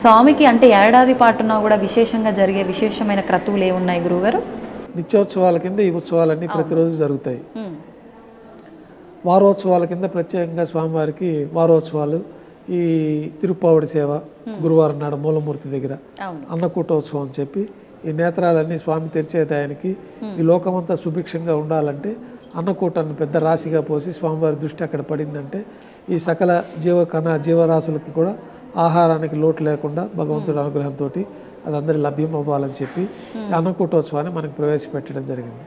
స్వామికి అంటే ఏడాది పాటున కూడా విశేషంగా జరిగే విశేషమైన క్రతువులు ఏమున్నాయి గురువుగారు? నిత్యోత్సవాల కింద ఈ ఉత్సవాలన్నీ ప్రతిరోజు జరుగుతాయి. వారోత్సవాల కింద ప్రత్యేకంగా స్వామివారికి వారోత్సవాలు, ఈ తిరుప్పావడి సేవ, గురువారం నాడు మూలమూర్తి దగ్గర అన్నకూటోత్సవం అని చెప్పి ఈ నేత్రాలన్నీ స్వామి తెరిచేదానికి ఈ లోకమంతా సుభిక్షంగా ఉండాలంటే అన్నకూటాన్ని పెద్ద రాశిగా పోసి స్వామివారి దృష్టి అక్కడ పడిందంటే ఈ సకల జీవరాశులకి కూడా ఆహారానికి లోటు లేకుండా భగవంతుడి అనుగ్రహంతో అది అందరి లభ్యం అవ్వాలని చెప్పి అన్నకూటోత్సవాన్ని మనకు ప్రవేశపెట్టడం జరిగింది.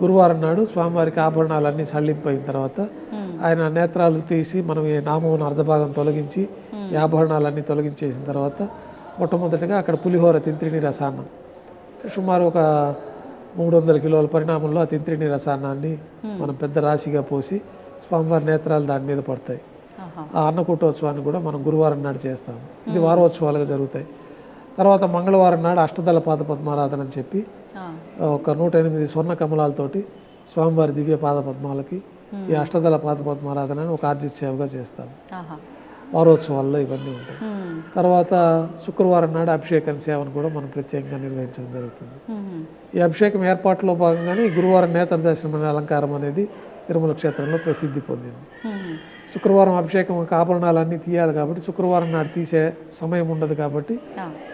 గురువారం నాడు స్వామివారికి ఆభరణాలన్నీ సళ్ళింపైన తర్వాత ఆయన నేత్రాలు తీసి మనం ఈ నామం అర్ధభాగం తొలగించి ఈ ఆభరణాలన్నీ తొలగించేసిన తర్వాత మొట్టమొదటిగా అక్కడ పులిహోర తింత్రిణి రసాన్నం సుమారు ఒక 300 కిలోల పరిణామంలో ఆ తింత్రిణి రసాన్నాన్ని మనం పెద్ద రాశిగా పోసి స్వామివారి నేత్రాలు దాని మీద పడతాయి. ఆ అన్నకూటోత్సవాన్ని కూడా మనం గురువారం నాడు చేస్తాము. ఇది వారోత్సవాలుగా జరుగుతాయి. తర్వాత మంగళవారం నాడు అష్టదళ పాద పద్మారాధన అని చెప్పి ఒక 108 స్వర్ణ కమలాలతోటి స్వామివారి దివ్య పాద పద్మాలకి ఈ అష్టదళ పాద పద్మారాధనని ఒక ఆర్జిత సేవగా చేస్తాము. వారోత్సవాల్లో ఇవన్నీ ఉంటాయి. తర్వాత శుక్రవారం నాడు అభిషేకం సేవను కూడా మనం ప్రత్యేకంగా నిర్వహించడం జరుగుతుంది. ఈ అభిషేకం ఏర్పాట్లో భాగంగానే గురువారం నేత్ర దర్శనం అనే అలంకారం అనేది తిరుమల క్షేత్రంలో ప్రసిద్ధి పొందింది. శుక్రవారం అభిషేకం ఆభరణాలన్నీ తీయాలి కాబట్టి శుక్రవారం నాడు తీసే సమయం ఉండదు కాబట్టి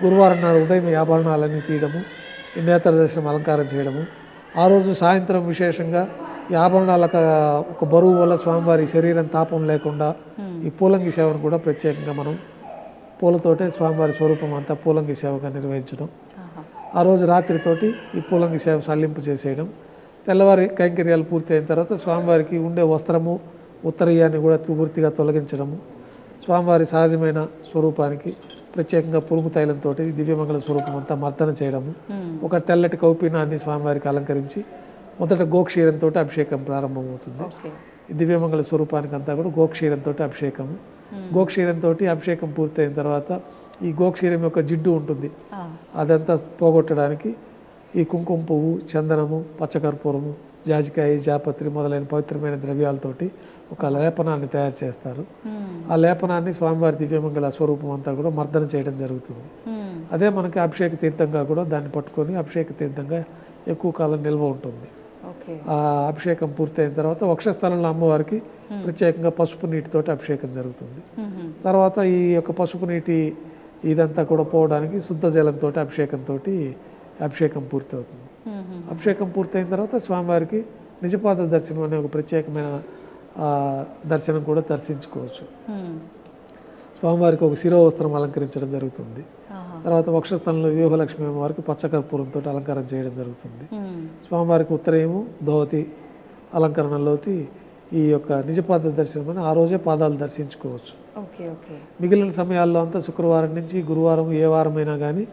గురువారం నాడు ఉదయం ఈ ఆభరణాలన్నీ తీయడము, ఈ నేత్ర దర్శనం అలంకారం చేయడము, ఆ రోజు సాయంత్రం విశేషంగా ఈ ఆభరణాలకు ఒక బరువు వల్ల స్వామివారి శరీరం తాపం లేకుండా ఈ పూలంగి సేవను కూడా ప్రత్యేకంగా మనం పూలతోటే స్వామివారి స్వరూపం అంతా పూలంగి సేవగా నిర్వహించడం, ఆ రోజు రాత్రితోటి ఈ పూలంగి సేవ సల్లింపు చేసేయడం, తెల్లవారి కైంకర్యాలు పూర్తి అయిన తర్వాత స్వామివారికి ఉండే వస్త్రము ఉత్తరీయాన్ని కూడా పూర్తిగా తొలగించడము, స్వామివారి సహజమైన స్వరూపానికి ప్రత్యేకంగా పురుగు తైలంతో దివ్యమంగళ స్వరూపం అంతా మర్దన చేయడము, ఒక తెల్లటి కౌపీనాన్ని స్వామివారికి అలంకరించి మొదట గోక్షీరంతో అభిషేకం ప్రారంభమవుతుంది. ఈ దివ్యమంగళ స్వరూపానికి అంతా కూడా గోక్షీరంతో అభిషేకము. గోక్షీరంతో అభిషేకం పూర్తయిన తర్వాత ఈ గోక్షీరం యొక్క జిడ్డు ఉంటుంది, అదంతా పోగొట్టడానికి ఈ కుంకుమ పువ్వు, చందనము, పచ్చకర్పూరము, జాజికాయ, జాపత్రి మొదలైన పవిత్రమైన ద్రవ్యాలతోటి ఒక లేపనాన్ని తయారు చేస్తారు. ఆ లేపనాన్ని స్వామివారి దివ్యమంగళ స్వరూపం అంతా కూడా మర్దన చేయడం జరుగుతుంది. అదే మనకి అభిషేక తీర్థంగా కూడా దాన్ని పట్టుకొని అభిషేక తీర్థంగా ఎక్కువ కాలం నిల్వ ఉంటుంది. ఆ అభిషేకం పూర్తయిన తర్వాత వక్షస్థలంలో అమ్మవారికి ప్రత్యేకంగా పసుపు నీటితోటి అభిషేకం జరుగుతుంది. తర్వాత ఈ యొక్క పసుపు నీటి ఇదంతా కూడా పోవడానికి శుద్ధ జలంతో అభిషేకం పూర్తవుతుంది. అభిషేకం పూర్తయిన తర్వాత స్వామివారికి నిజపాద దర్శనం అనే ఒక ప్రత్యేకమైన దర్శనం కూడా దర్శించుకోవచ్చు. స్వామివారికి ఒక శిరోవస్త్రం అలంకరించడం జరుగుతుంది. తర్వాత వక్షస్థలంలో వ్యూహలక్ష్మి అమ్మవారికి పచ్చకర్పూరంతో అలంకారం చేయడం జరుగుతుంది. స్వామివారికి ఉత్తరయము ధోతి అలంకరణలోకి ఈ యొక్క నిజపాద దర్శనం అని ఆ రోజే పాదాలు దర్శించుకోవచ్చు. మిగిలిన సమయాల్లో అంతా శుక్రవారం నుంచి గురువారం ఏ వారమైనా కానీ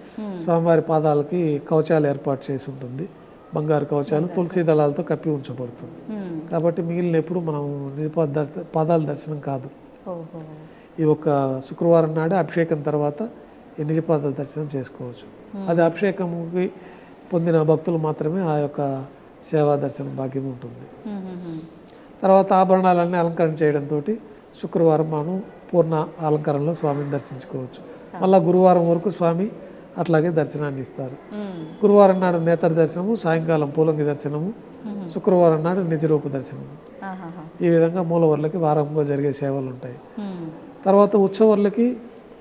స్వామివారి పాదాలకి కవచాలు ఏర్పాటు చేసి ఉంటుంది. బంగారు కవచాలు తులసి దళాలతో కప్పి ఉంచబడుతుంది. కాబట్టి మిగిలిన ఎప్పుడు మనం పాదాల దర్శనం కాదు. ఈ ఒక శుక్రవారం నాడే అభిషేకం తర్వాత ఈ నిజపాద దర్శనం చేసుకోవచ్చు. అది అభిషేకంకి పొందిన భక్తులు మాత్రమే ఆ యొక్క సేవా దర్శనం భాగ్యం ఉంటుంది. తర్వాత ఆభరణాలన్నీ అలంకరణ చేయడంతో శుక్రవారం మనం పూర్ణ అలంకరణలో స్వామిని దర్శించుకోవచ్చు. మళ్ళీ గురువారం వరకు స్వామి అట్లాగే దర్శనాన్ని ఇస్తారు. గురువారం నాడు నేత్ర దర్శనము, సాయంకాలం పూలంగి దర్శనము, శుక్రవారం నాడు నిజరూప దర్శనము. ఈ విధంగా మూలవర్లకి వారంగా జరిగే సేవలు ఉంటాయి. తర్వాత ఉత్సవర్లకి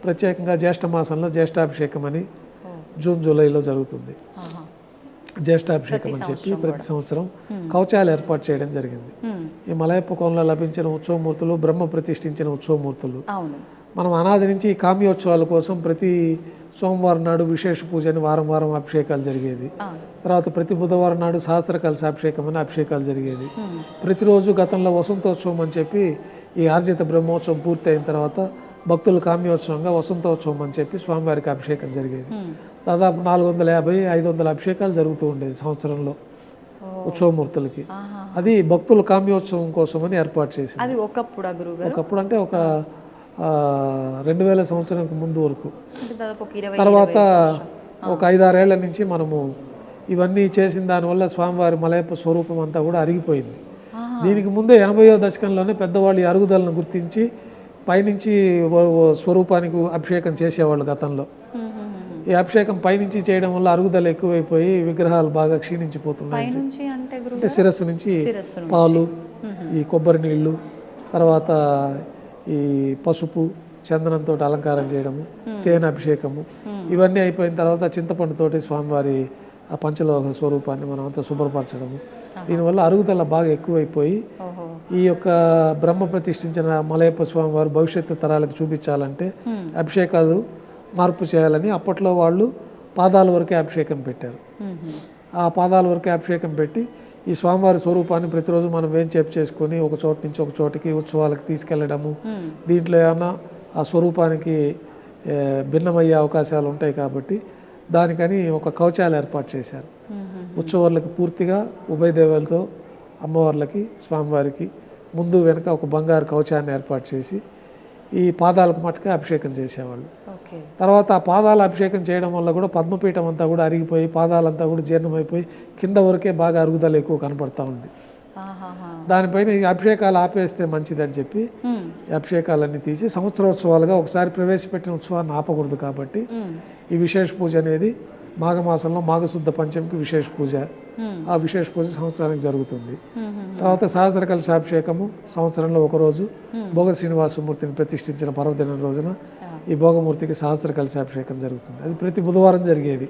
ప్రత్యేకంగా జ్యేష్ఠ మాసంలో జ్యేష్ఠాభిషేకం అని జూన్ జూలైలో జరుగుతుంది. జ్యేష్ఠాభిషేకం అని చెప్పి ప్రతి సంవత్సరం కవచాలు ఏర్పాటు చేయడం జరిగింది. ఈ మలయప్ప కోనలో లభించిన ఉత్సవమూర్తులు బ్రహ్మ ప్రతిష్ఠించిన ఉత్సవమూర్తులు. మనం అనాది నుంచి ఈ కామ్యోత్సవాల కోసం ప్రతి సోమవారం నాడు విశేష పూజ అని వారం అభిషేకాలు జరిగేది. తర్వాత ప్రతి బుధవారం నాడు సహస్ర కలశ అభిషేకం అని అభిషేకాలు జరిగేది. ప్రతిరోజు గతంలో వసంతోత్సవం అని చెప్పి ఈ ఆర్జిత బ్రహ్మోత్సవం పూర్తి అయిన తర్వాత భక్తులు కామ్యోత్సవంగా వసంతోత్సవం అని చెప్పి స్వామివారికి అభిషేకం జరిగేది. దాదాపు 450-500 అభిషేకాలు జరుగుతూ ఉండేది సంవత్సరంలో ఉత్సవమూర్తులకి. అది భక్తుల కామ్యోత్సవం కోసమని ఏర్పాటు చేసింది. ఒకప్పుడు అంటే ఒక 2000 సంవత్సరానికి ముందు వరకు. తర్వాత ఒక 5-6 ఏళ్ల నుంచి మనము ఇవన్నీ చేసిన దానివల్ల స్వామివారి మలయప్ప స్వరూపం అంతా కూడా అరిగిపోయింది. దీనికి ముందే 80వ దశకంలోనే పెద్దవాళ్ళు ఈ అరుగుదలను గుర్తించి పైనుంచి స్వరూపానికి అభిషేకం చేసేవాళ్ళు గతంలో. ఈ అభిషేకం పైనుంచి చేయడం వల్ల అరుగుదల ఎక్కువైపోయి విగ్రహాలు బాగా క్షీణించిపోతున్నాయి. పైనుంచి అంటే అంటే శిరస్సు నుంచి శిరస్సు నుంచి. పాలు, ఈ కొబ్బరి నీళ్ళు, తర్వాత ఈ పసుపు చందనంతో అలంకారం చేయడము, తేనె అభిషేకము, ఇవన్నీ అయిపోయిన తర్వాత చింతపండుతోటి స్వామివారి ఆ పంచలోహ స్వరూపాన్ని మనం అంతా శుభ్రపరచడము. దీనివల్ల అరుగుదల బాగా ఎక్కువైపోయి ఓహో. ఈ యొక్క బ్రహ్మ ప్రతిష్ఠించిన మలయప్ప స్వామి వారు భవిష్యత్తు తరాలకు చూపించాలంటే అభిషేకాలు మార్పు చేయాలని అప్పట్లో వాళ్ళు పాదాల వరకే అభిషేకం పెట్టారు. ఆ పాదాల వరకే అభిషేకం పెట్టి ఈ స్వామివారి స్వరూపాన్ని ప్రతిరోజు మనం వేంచేపు చేసుకొని ఒక చోట నుంచి ఒక చోటికి ఉత్సవాలకు తీసుకెళ్లడము. దీంట్లో ఏమన్నా ఆ స్వరూపానికి భిన్నమయ్యే అవకాశాలు ఉంటాయి కాబట్టి దానికని ఒక కవచాలు ఏర్పాటు చేశారు. ఉత్సవాలకు పూర్తిగా ఉభయ దేవాలతో అమ్మవార్లకి స్వామివారికి ముందు వెనక ఒక బంగారు కవచాన్ని ఏర్పాటు చేసి ఈ పాదాలకు మట్టుకే అభిషేకం చేసేవాళ్ళు. తర్వాత ఆ పాదాల అభిషేకం చేయడం వల్ల కూడా పద్మపీఠం అంతా కూడా అరిగిపోయి పాదాలంతా కూడా జీర్ణమైపోయి కింద వరకే బాగా అరుగుదల ఎక్కువ కనపడతా ఉంది. దానిపైన ఈ అభిషేకాలు ఆపేస్తే మంచిదని చెప్పి ఈ అభిషేకాలన్నీ తీసి సంవత్సరోత్సవాలుగా ఒకసారి ప్రవేశపెట్టిన ఉత్సవాన్ని ఆపకూడదు కాబట్టి ఈ విశేష పూజ అనేది మాఘమాసంలో మాఘశుద్ధ పంచమికి విశేష పూజ. ఆ విశేష పూజ సంవత్సరానికి జరుగుతుంది. తర్వాత సహస్ర కలశాభిషేకము సంవత్సరంలో ఒకరోజు భోగ శ్రీనివాసమూర్తిని ప్రతిష్ఠించిన పర్వదినం రోజున ఈ భోగమూర్తికి సహస్ర కలశాభిషేకం జరుగుతుంది. అది ప్రతి బుధవారం జరిగేది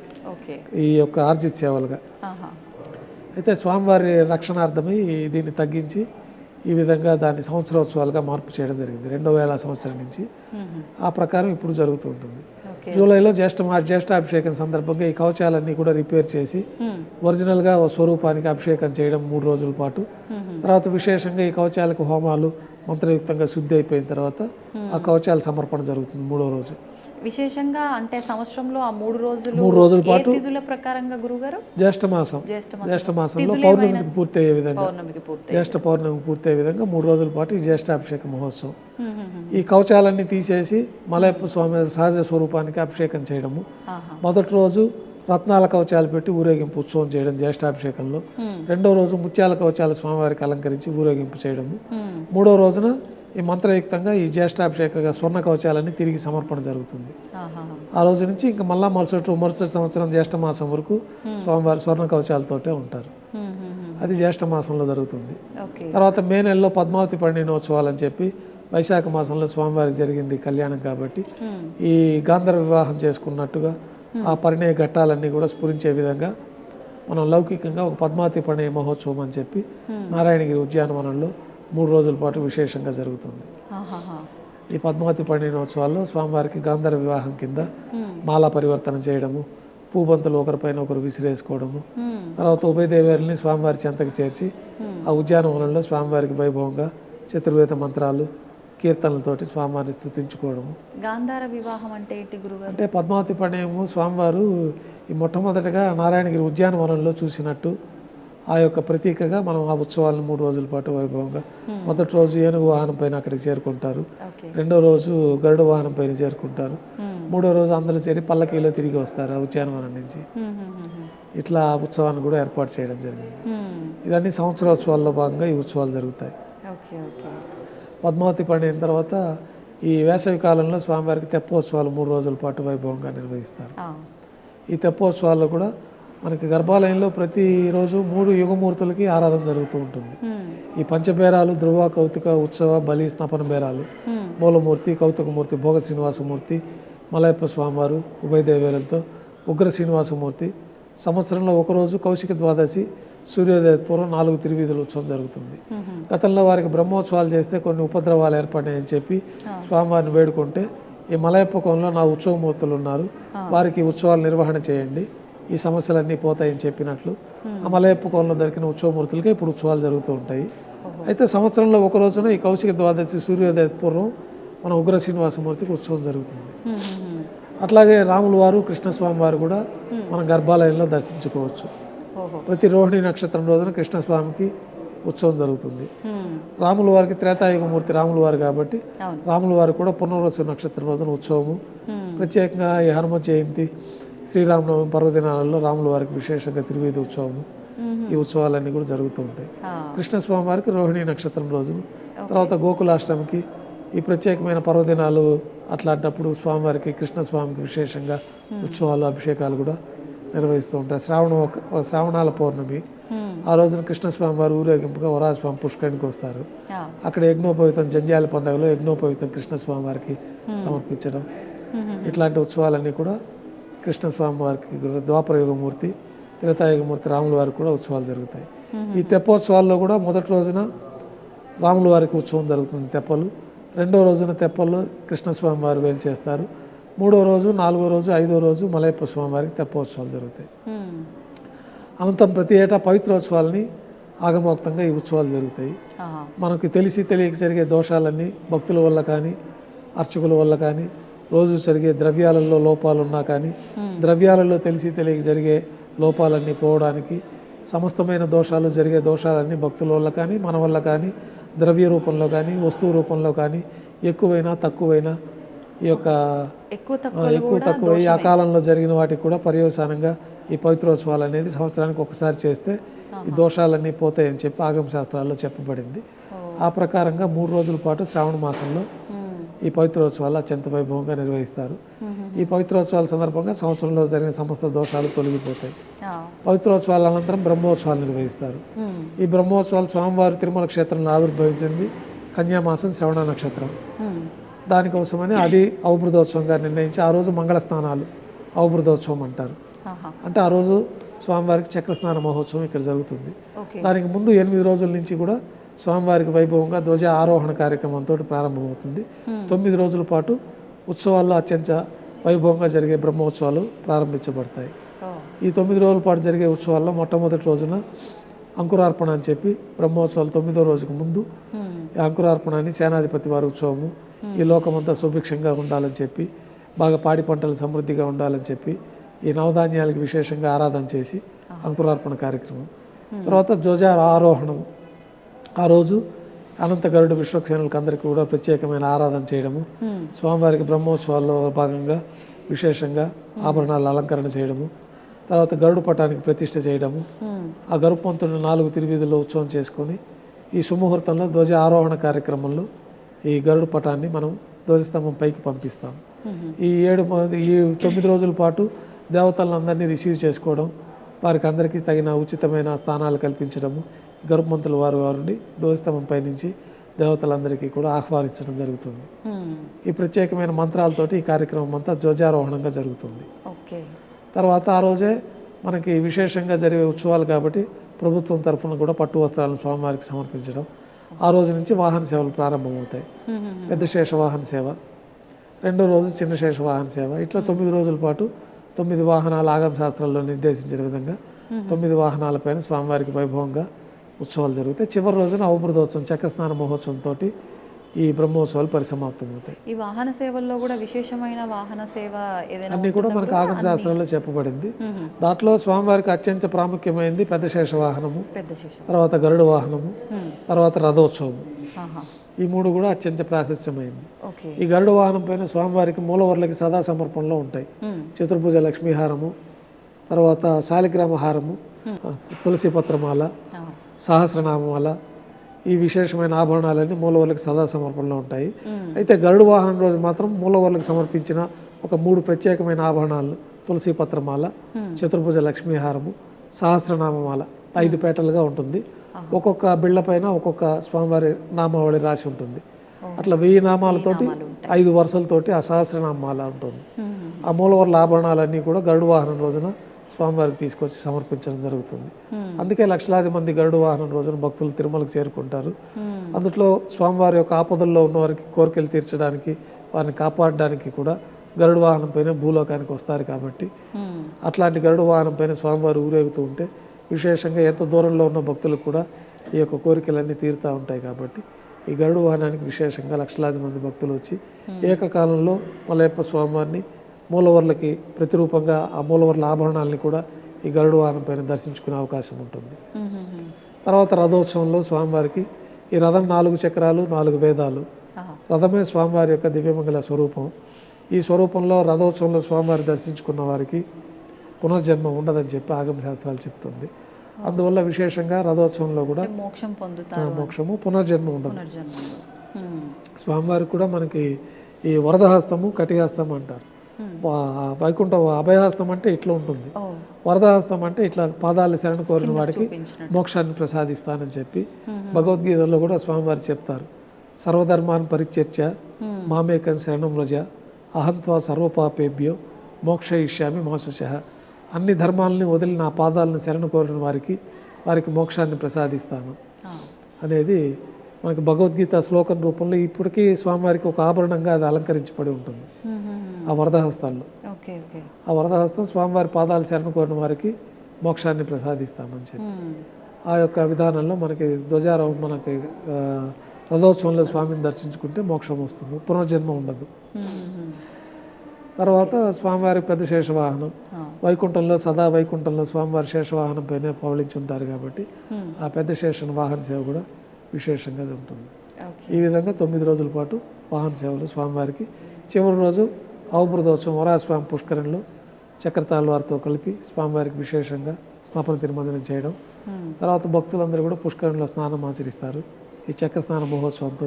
ఈ యొక్క ఆర్జిత సేవలుగా. అయితే స్వామివారి రక్షణార్థమై దీన్ని తగ్గించి ఈ విధంగా దాన్ని సంవత్సరోత్సవాలుగా మార్పు చేయడం జరిగింది 2000 సంవత్సరం నుంచి. ఆ ప్రకారం ఇప్పుడు జరుగుతూ ఉంటుంది. జూలైలో జ్యేష్ఠాభిషేకం సందర్భంగా ఈ కవచాలన్నీ కూడా రిపేర్ చేసి ఒరిజినల్గా స్వరూపానికి అభిషేకం చేయడం 3 రోజుల పాటు. తర్వాత విశేషంగా ఈ కవచాలకు హోమాలు మంత్రయుక్తంగా శుద్ధి అయిపోయిన తర్వాత ఆ కవచాల సమర్పణ జరుగుతుంది 3వ రోజు. విశేషంగా అంటే సంవత్సరంలో ఆ 3 రోజుల పాటు తిథుల ప్రకారంగా గురుగారు జ్యేష్ఠ మాసంలో పౌర్ణమికి పూర్తయ్యే విధంగా జ్యేష్ఠ పౌర్ణమికి పూర్తయ్యే విధంగా 3 రోజుల పాటు ఈ జ్యేష్ఠాభిషేక మహోత్సవం. ఈ కవచాలన్నీ తీసేసి మలయప్ప స్వామి సహజ స్వరూపానికి అభిషేకం చేయడము. మొదటి రోజు రత్నాల కవచాలు పెట్టి ఊరేగింపు ఉత్సవం చేయడం జ్యేష్ఠాభిషేకంలో. 2వ రోజు ముత్యాల కవచాలు స్వామివారికి అలంకరించి ఊరేగింపు చేయడము. 3వ రోజున ఈ మంత్రయుక్తంగా ఈ జ్యేష్ఠాభిషేక స్వర్ణ కవచాలన్నీ తిరిగి సమర్పణ జరుగుతుంది. ఆ రోజు నుంచి ఇంకా మళ్ళా మరుసటి సంవత్సరం జ్యేష్ఠ మాసం వరకు స్వామివారి స్వర్ణ కవచాలతోటే ఉంటారు. అది జ్యేష్ఠ మాసంలో జరుగుతుంది. తర్వాత మే నెలలో పద్మావతి పండినోత్సవాలు అని చెప్పి వైశాఖ మాసంలో స్వామివారికి జరిగింది కళ్యాణం కాబట్టి ఈ గాంధర్వ వివాహం చేసుకున్నట్టుగా ఆ పరిణయ ఘట్టాలన్నీ కూడా స్ఫురించే విధంగా మనం లౌకికంగా ఒక పద్మావతి పరిణయ మహోత్సవం అని చెప్పి నారాయణగిరి ఉద్యానవనంలో 3 రోజుల పాటు విశేషంగా జరుగుతుంది. ఈ పద్మావతి పండినోత్సవాల్లో స్వామివారికి గాంధర్వ వివాహం కింద మాలా పరివర్తన చేయడము, పూబంతులు ఒకరిపైన ఒకరు విసిరేసుకోవడము, తర్వాత ఉభయ దేవేరుల్ని స్వామివారి చెంతకు చేర్చి ఆ ఉద్యానవనంలో స్వామివారికి వైభవంగా చతుర్వేద మంత్రాలు కీర్తనలతోటి స్వామివారిని స్తుతించుకోవడము. గాంధార వివాహం అంటే ఏంటి గురుగారు? అంటే పద్మావతి పండినము స్వామివారు ఈ మొట్టమొదటిగా నారాయణగిరి ఉద్యానవనంలో చూసినట్టు ఆ యొక్క ప్రతీకగా మనం ఆ ఉత్సవాలను 3 రోజుల పాటు వైభవంగా మొదటి రోజు ఏనుగు వాహనం పైన అక్కడికి చేరుకుంటారు. 2వ రోజు గరుడ వాహనం పైన చేరుకుంటారు. 3వ రోజు అందరూ చేరి పల్లకీలో తిరిగి వస్తారు ఆ ఉద్యానవనం నుంచి. ఇట్లా ఆ ఉత్సవాన్ని కూడా ఏర్పాటు చేయడం జరిగింది. ఇవన్నీ సంవత్సరోత్సవాల్లో భాగంగా ఈ ఉత్సవాలు జరుగుతాయి. పద్మావతి పండిన తర్వాత ఈ వేసవి కాలంలో స్వామివారికి తెప్పోత్సవాలు 3 రోజుల పాటు వైభవంగా నిర్వహిస్తారు. ఈ తెప్పోత్సవాల్లో కూడా మనకి గర్భాలయంలో ప్రతిరోజు 3 యుగమూర్తులకి ఆరాధన జరుగుతూ ఉంటుంది. ఈ పంచబేరాలు ధ్రువ, కౌతుక, ఉత్సవ, బలి, స్నపన బేరాలు, మూలమూర్తి, కౌతుకమూర్తి, భోగ శ్రీనివాసమూర్తి, మలయప్ప స్వామివారు ఉభయ దేవేరులతో ఉగ్ర శ్రీనివాసమూర్తి. సంవత్సరంలో ఒకరోజు కౌశిక ద్వాదశి సూర్యోదయ పూర్వం 4 తిరువీధుల ఉత్సవం జరుగుతుంది. గతంలో వారికి బ్రహ్మోత్సవాలు చేస్తే కొన్ని ఉపద్రవాలు ఏర్పడినాయని చెప్పి స్వామివారిని వేడుకుంటే ఈ మలయప్ప కోణంలో నా ఉత్సవమూర్తులు ఉన్నారు, వారికి ఉత్సవాలు నిర్వహణ చేయండి, ఈ సమస్యలన్నీ పోతాయని చెప్పినట్లు ఆ మలయప్ప కోణంలో దొరికిన ఉత్సవమూర్తులకే ఇప్పుడు ఉత్సవాలు జరుగుతూ ఉంటాయి. అయితే సంవత్సరంలో ఒక రోజున ఈ కౌశిక ద్వాదశి సూర్యోదయ పూర్వం మన ఉగ్ర శ్రీనివాసమూర్తికి ఉత్సవం జరుగుతుంది. అట్లాగే రాముల వారు కృష్ణస్వామి వారు కూడా మన గర్భాలయంలో దర్శించుకోవచ్చు. ప్రతి రోహిణి నక్షత్రం రోజున కృష్ణస్వామికి ఉత్సవం జరుగుతుంది. రాముల వారికి త్రేతాయుగమూర్తి రాముల వారు కాబట్టి రాముల వారు కూడా పునర్వసు నక్షత్రం రోజున ఉత్సవము. ప్రత్యేకంగా ఈ హనుమ జయంతి, శ్రీరామనవమి పర్వదినాలలో రాముల వారికి విశేషంగా తిరువీధి ఉత్సవము, ఈ ఉత్సవాలన్నీ కూడా జరుగుతూ ఉంటాయి. కృష్ణస్వామి వారికి రోహిణి నక్షత్రం రోజున, తర్వాత గోకులాష్టమికి ఈ ప్రత్యేకమైన పర్వదినాలు అట్లాంటప్పుడు స్వామివారికి కృష్ణస్వామికి విశేషంగా ఉత్సవాలు అభిషేకాలు కూడా నిర్వహిస్తూ ఉంటారు. శ్రావణాల పౌర్ణమి ఆ రోజున కృష్ణస్వామి వారు ఊరేగింపుగా వరాజస్వామి పుష్కరిణికి వస్తారు. అక్కడ యజ్ఞోపవితం జంధ్యాల పండుగలో యజ్ఞోపవితం కృష్ణస్వామి వారికి సమర్పించడం, ఇట్లాంటి ఉత్సవాలన్నీ కూడా కృష్ణస్వామి వారికి ద్వాపరయుగమూర్తి త్రేతాయుగమూర్తి రాముల వారికి కూడా ఉత్సవాలు జరుగుతాయి. ఈ తెప్పోత్సవాల్లో కూడా మొదటి రోజున రాముల వారికి ఉత్సవం జరుగుతుంది తెప్పలు, రెండో రోజున తెప్పల్లో కృష్ణస్వామి వారు వేంచేస్తారు, మూడో రోజు, నాలుగో రోజు, ఐదో రోజు మలయప్ప స్వామి వారికి తెప్పోత్సవాలు జరుగుతాయి. అనంతరం ప్రతి ఏటా పవిత్రోత్సవాలని ఆగమోక్తంగా ఈ ఉత్సవాలు జరుగుతాయి. మనకి తెలిసి తెలియక జరిగే దోషాలన్నీ భక్తుల వల్ల కానీ అర్చకుల వల్ల కానీ రోజు జరిగే ద్రవ్యాలలో లోపాలున్నా కానీ ద్రవ్యాలలో తెలిసి తెలియక జరిగే లోపాలన్నీ పోవడానికి, సమస్తమైన దోషాలు జరిగే దోషాలన్నీ భక్తుల వల్ల కానీ మన వల్ల కానీ ద్రవ్య రూపంలో కానీ వస్తువు రూపంలో కానీ ఎక్కువైనా తక్కువైనా ఈ యొక్క ఎక్కువ తక్కువ ఆ కాలంలో జరిగిన వాటికి కూడా పర్యవసానంగా ఈ పవిత్రోత్సవాలు అనేది సంవత్సరానికి ఒకసారి చేస్తే ఈ దోషాలన్నీ పోతాయని చెప్పి ఆగమ శాస్త్రాల్లో చెప్పబడింది. ఆ ప్రకారంగా 3 రోజుల పాటు శ్రావణ మాసంలో ఈ పవిత్రోత్సవాలు అత్యంత వైభవంగా నిర్వహిస్తారు. ఈ పవిత్రోత్సవాల సందర్భంగా సంవత్సరంలో జరిగిన సమస్త దోషాలు తొలగిపోతాయి. పవిత్రోత్సవాల అనంతరం బ్రహ్మోత్సవాలు నిర్వహిస్తారు. ఈ బ్రహ్మోత్సవాలు స్వామివారి తిరుమల క్షేత్రంలో ఆవిర్భవించింది కన్యామాసం శ్రవణ నక్షత్రం. దానికోసమని అది అవబృతోత్సవంగా నిర్ణయించి ఆ రోజు మంగళ స్నానాలు అవబృతోత్సవం అంటారు. అంటే ఆ రోజు స్వామివారికి చక్రస్నాన మహోత్సవం ఇక్కడ జరుగుతుంది. దానికి ముందు 8 రోజుల నుంచి కూడా స్వామివారికి వైభవంగా ధ్వజ ఆరోహణ కార్యక్రమంతో ప్రారంభమవుతుంది. 9 రోజుల పాటు ఉత్సవాల్లో అత్యంత వైభవంగా జరిగే బ్రహ్మోత్సవాలు ప్రారంభించబడతాయి. ఈ 9 రోజుల పాటు జరిగే ఉత్సవాల్లో మొట్టమొదటి రోజున అంకురార్పణ అని చెప్పి బ్రహ్మోత్సవాలు 9వ రోజుకు ముందు ఈ అంకురార్పణాన్ని సేనాధిపతి వారి ఉత్సవము, ఈ లోకమంతా సుభిక్షంగా ఉండాలని చెప్పి, బాగా పాడి పంటలు సమృద్ధిగా ఉండాలని చెప్పి ఈ నవధాన్యాలకు విశేషంగా ఆరాధన చేసి అంకురార్పణ కార్యక్రమం. తర్వాత ధ్వజ ఆరోహణం, ఆ రోజు అనంత గరుడు విశ్వక్సేనులకు అందరికీ కూడా ప్రత్యేకమైన ఆరాధన చేయడము, స్వామివారికి బ్రహ్మోత్సవాల్లో భాగంగా విశేషంగా ఆభరణాలు అలంకరణ చేయడము, తర్వాత గరుడు పటానికి ప్రతిష్ఠ చేయడము, ఆ గరుపంతుని 4 తిరువీధుల్లో ఉత్సవం చేసుకొని ఈ సుముహూర్తంలో ధ్వజ ఆరోహణ కార్యక్రమంలో ఈ గరుడు పటాన్ని మనం ధ్వజస్తంభం పైకి పంపిస్తాం. ఈ 9 రోజుల పాటు దేవతలందరినీ రిసీవ్ చేసుకోవడం, వారికి అందరికీ తగిన ఉచితమైన స్థానాలు కల్పించడము, గరుపమంతుల వారిని ధ్వజస్తంభం పై నుంచి దేవతలందరికీ కూడా ఆహ్వానించడం జరుగుతుంది. ఈ ప్రత్యేకమైన మంత్రాలతోటి ఈ కార్యక్రమం అంతా ధ్వజారోహణంగా జరుగుతుంది. తర్వాత ఆ రోజే మనకి విశేషంగా జరిగే ఉత్సవాలు కాబట్టి ప్రభుత్వం తరఫున కూడా పట్టు వస్త్రాలను స్వామివారికి సమర్పించడం, ఆ రోజు నుంచి వాహన సేవలు ప్రారంభమవుతాయి. పెద్ద శేష వాహన సేవ, రెండో రోజు చిన్న శేష వాహన సేవ, ఇట్లా 9 రోజుల పాటు 9 వాహనాలు ఆగమ శాస్త్రాల్లో నిర్దేశించిన విధంగా 9 వాహనాలపైన స్వామివారికి వైభవంగా ఉత్సవాలు జరుగుతాయి. చివరి రోజున అవబృతోత్సవం చక్రస్నాన మహోత్సవంతో ఈ బ్రహ్మోత్సవాలు పరిసమాప్తమవుతాయి. ఈ వాహన సేవల్లో కూడా విశేషమైన వాహన సేవ అన్ని కూడా మనకు ఆగమ శాస్త్రంలో చెప్పబడింది. దాంట్లో స్వామివారికి అత్యంత ప్రాముఖ్యమైనది పెద్ద శేష వాహనము, తర్వాత గరుడ వాహనము, తర్వాత రథోత్సవము. ఈ 3 కూడా అత్యంత ప్రాశస్త్యమైంది. ఈ గరుడ వాహనం పైన స్వామివారికి మూలవర్లకి సదా సమర్పణలో ఉంటాయి. చతుర్భుజ లక్ష్మీహారము, తర్వాత శాలిగ్రామ హారము, తులసి పత్రమాల, సహస్రనామమాల, ఈ విశేషమైన ఆభరణాలన్నీ మూలవర్లకు సదా సమర్పణలో ఉంటాయి. అయితే గరుడు వాహనం రోజు మాత్రం మూలవర్లకు సమర్పించిన ఒక 3 ప్రత్యేకమైన ఆభరణాలు, తులసి పత్రమాల, చతుర్భుజ లక్ష్మీహారము, సహస్రనామమాల 5 పేటలుగా ఉంటుంది. ఒక్కొక్క బిళ్ళ పైన ఒక్కొక్క స్వామివారి నామావళి రాసి ఉంటుంది. అట్లా 1000 నామాలతోటి 5 వరుసలతోటి ఆ సహస్రనామాల ఉంటుంది. ఆ మూలవర్ల ఆభరణాలన్నీ కూడా గరుడు వాహనం రోజున స్వామివారికి తీసుకొచ్చి సమర్పించడం జరుగుతుంది. అందుకే లక్షలాది మంది గరుడు వాహనం రోజున భక్తులు తిరుమలకు చేరుకుంటారు. అందులో స్వామివారి యొక్క ఆపదల్లో ఉన్న వారికి కోరికలు తీర్చడానికి, వారిని కాపాడడానికి కూడా గరుడు వాహనం పైన భూలోకానికి వస్తారు. కాబట్టి అట్లాంటి గరుడు వాహనం పైన స్వామివారు ఊరేగుతూ ఉంటే విశేషంగా ఎంత దూరంలో ఉన్న భక్తులకు కూడా ఈ యొక్క కోరికలన్నీ తీరుతూ ఉంటాయి. కాబట్టి ఈ గరుడు వాహనానికి విశేషంగా లక్షలాది మంది భక్తులు వచ్చి ఏకకాలంలో మలయప్ప స్వామివారిని మూలవర్లకి ప్రతిరూపంగా ఆ మూలవర్ల ఆభరణాలని కూడా ఈ గరుడు వాహనం పైన దర్శించుకునే అవకాశం ఉంటుంది. తర్వాత రథోత్సవంలో స్వామివారికి ఈ రథం 4 చక్రాలు, 4 వేదాలు. రథమే స్వామివారి యొక్క దివ్యమంగళ స్వరూపం. ఈ స్వరూపంలో రథోత్సవంలో స్వామివారి దర్శించుకున్న వారికి పునర్జన్మ ఉండదని చెప్పి ఆగమ శాస్త్రాలు చెప్తుంది. అందువల్ల విశేషంగా రథోత్సవంలో కూడా మోక్షము, పునర్జన్మ ఉండదు. స్వామివారికి కూడా మనకి ఈ వరదహస్తము కటిహస్తం అంటారు. వైకుంఠ అభయహస్తం అంటే ఇట్లా ఉంటుంది, వరదహస్తం అంటే ఇట్లా పాదాలు శరణ కోరిన వాడికి మోక్షాన్ని ప్రసాదిస్తానని చెప్పి భగవద్గీతలో కూడా స్వామివారు చెప్తారు. సర్వధర్మాన్ని పరిచర్య మామేకం శరణం వ్రజ అహంత్వా సర్వపాపేభ్యో మోక్షయిష్యామి మాశుచః. అన్ని ధర్మాలని వదిలి నా పాదాలను శరణ కోరిన వారికి మోక్షాన్ని ప్రసాదిస్తాను అనేది మనకి భగవద్గీత శ్లోకం రూపంలో ఇప్పటికీ స్వామివారికి ఒక ఆభరణంగా అది అలంకరించబడి ఉంటుంది ఆ వరదహస్తాల్లో. ఆ వరదహస్తం స్వామివారి పాదాలు శరణ కోరిన వారికి మోక్షాన్ని ప్రసాదిస్తామని చెప్పి ఆ యొక్క విధానంలో మనకి ధ్వజారోహం మనకి రథోత్సవంలో స్వామిని దర్శించుకుంటే మోక్షం వస్తుంది, పునర్జన్మ ఉండదు. తర్వాత స్వామివారి పెద్ద శేషవాహనం వైకుంఠంలో సదా వైకుంఠంలో స్వామివారి శేషవాహనం పైన పవళించి ఉంటారు కాబట్టి ఆ పెద్ద శేష వాహన సేవ కూడా విశేషంగా ఉంటుంది. ఈ విధంగా 9 రోజుల పాటు వాహన సేవలు స్వామివారికి. చివరి రోజు అవబృతోత్సవం వరాహస్వామి పుష్కరంలో చక్రతాళ వారితో కలిపి స్వామివారికి విశేషంగా స్నాపన తిరుమంజనం చేయడం. తర్వాత భక్తులందరూ కూడా పుష్కరంలో స్నానం ఆచరిస్తారు ఈ చక్ర స్నాన మహోత్సవంతో.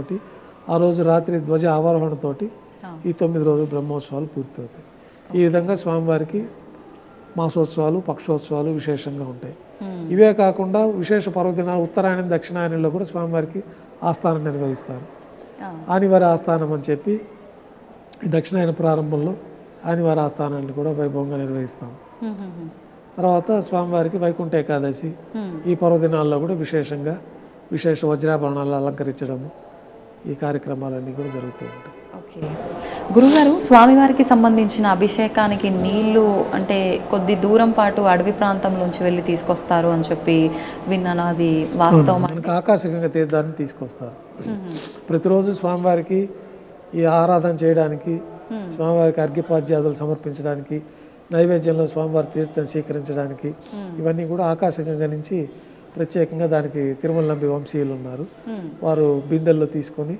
ఆ రోజు రాత్రి ధ్వజ ఆవాహనతో ఈ 9 రోజులు బ్రహ్మోత్సవాలు పూర్తవుతాయి. ఈ విధంగా స్వామివారికి మాసోత్సవాలు పక్షోత్సవాలు విశేషంగా ఉంటాయి. ఇవే కాకుండా విశేష పర్వదినాలు ఉత్తరాయణం దక్షిణాయనంలో కూడా స్వామివారికి ఆస్థానం నిర్వహిస్తారు. ఆనివారి ఆస్థానం అని చెప్పి ఈ దక్షిణాయన ప్రారంభంలో ఆనివారి ఆస్థానాన్ని కూడా వైభవంగా నిర్వహిస్తాం. తర్వాత స్వామివారికి వైకుంఠ ఏకాదశి ఈ పర్వదినాల్లో కూడా విశేషంగా విశేష వజ్రాభరణాలు అలంకరించడము ఈ కార్యక్రమాలన్నీ కూడా జరుగుతూ ఉంటాయి. ఓకే గురుగారు, స్వామివారికి సంబంధించిన అభిషేకానికి నీళ్లు అంటే కొద్ది దూరం పాటు అడవి ప్రాంతంలోంచి వెళ్ళి తీసుకొస్తారు అని చెప్పి విన్నాను, అది వాస్తవం? మనకు ఆకాశగంగా తీర్థాన్ని తీసుకొస్తారు. ప్రతిరోజు స్వామివారికి ఈ ఆరాధన చేయడానికి, స్వామివారికి అర్ఘ్యపాద్యాదులు సమర్పించడానికి, నైవేద్యంలో స్వామివారి తీర్థం స్వీకరించడానికి ఇవన్నీ కూడా ఆకాశగంగా నుంచి ప్రత్యేకంగా దానికి తిరుమల నంబి వంశీయులు ఉన్నారు, వారు బిందెల్లో తీసుకొని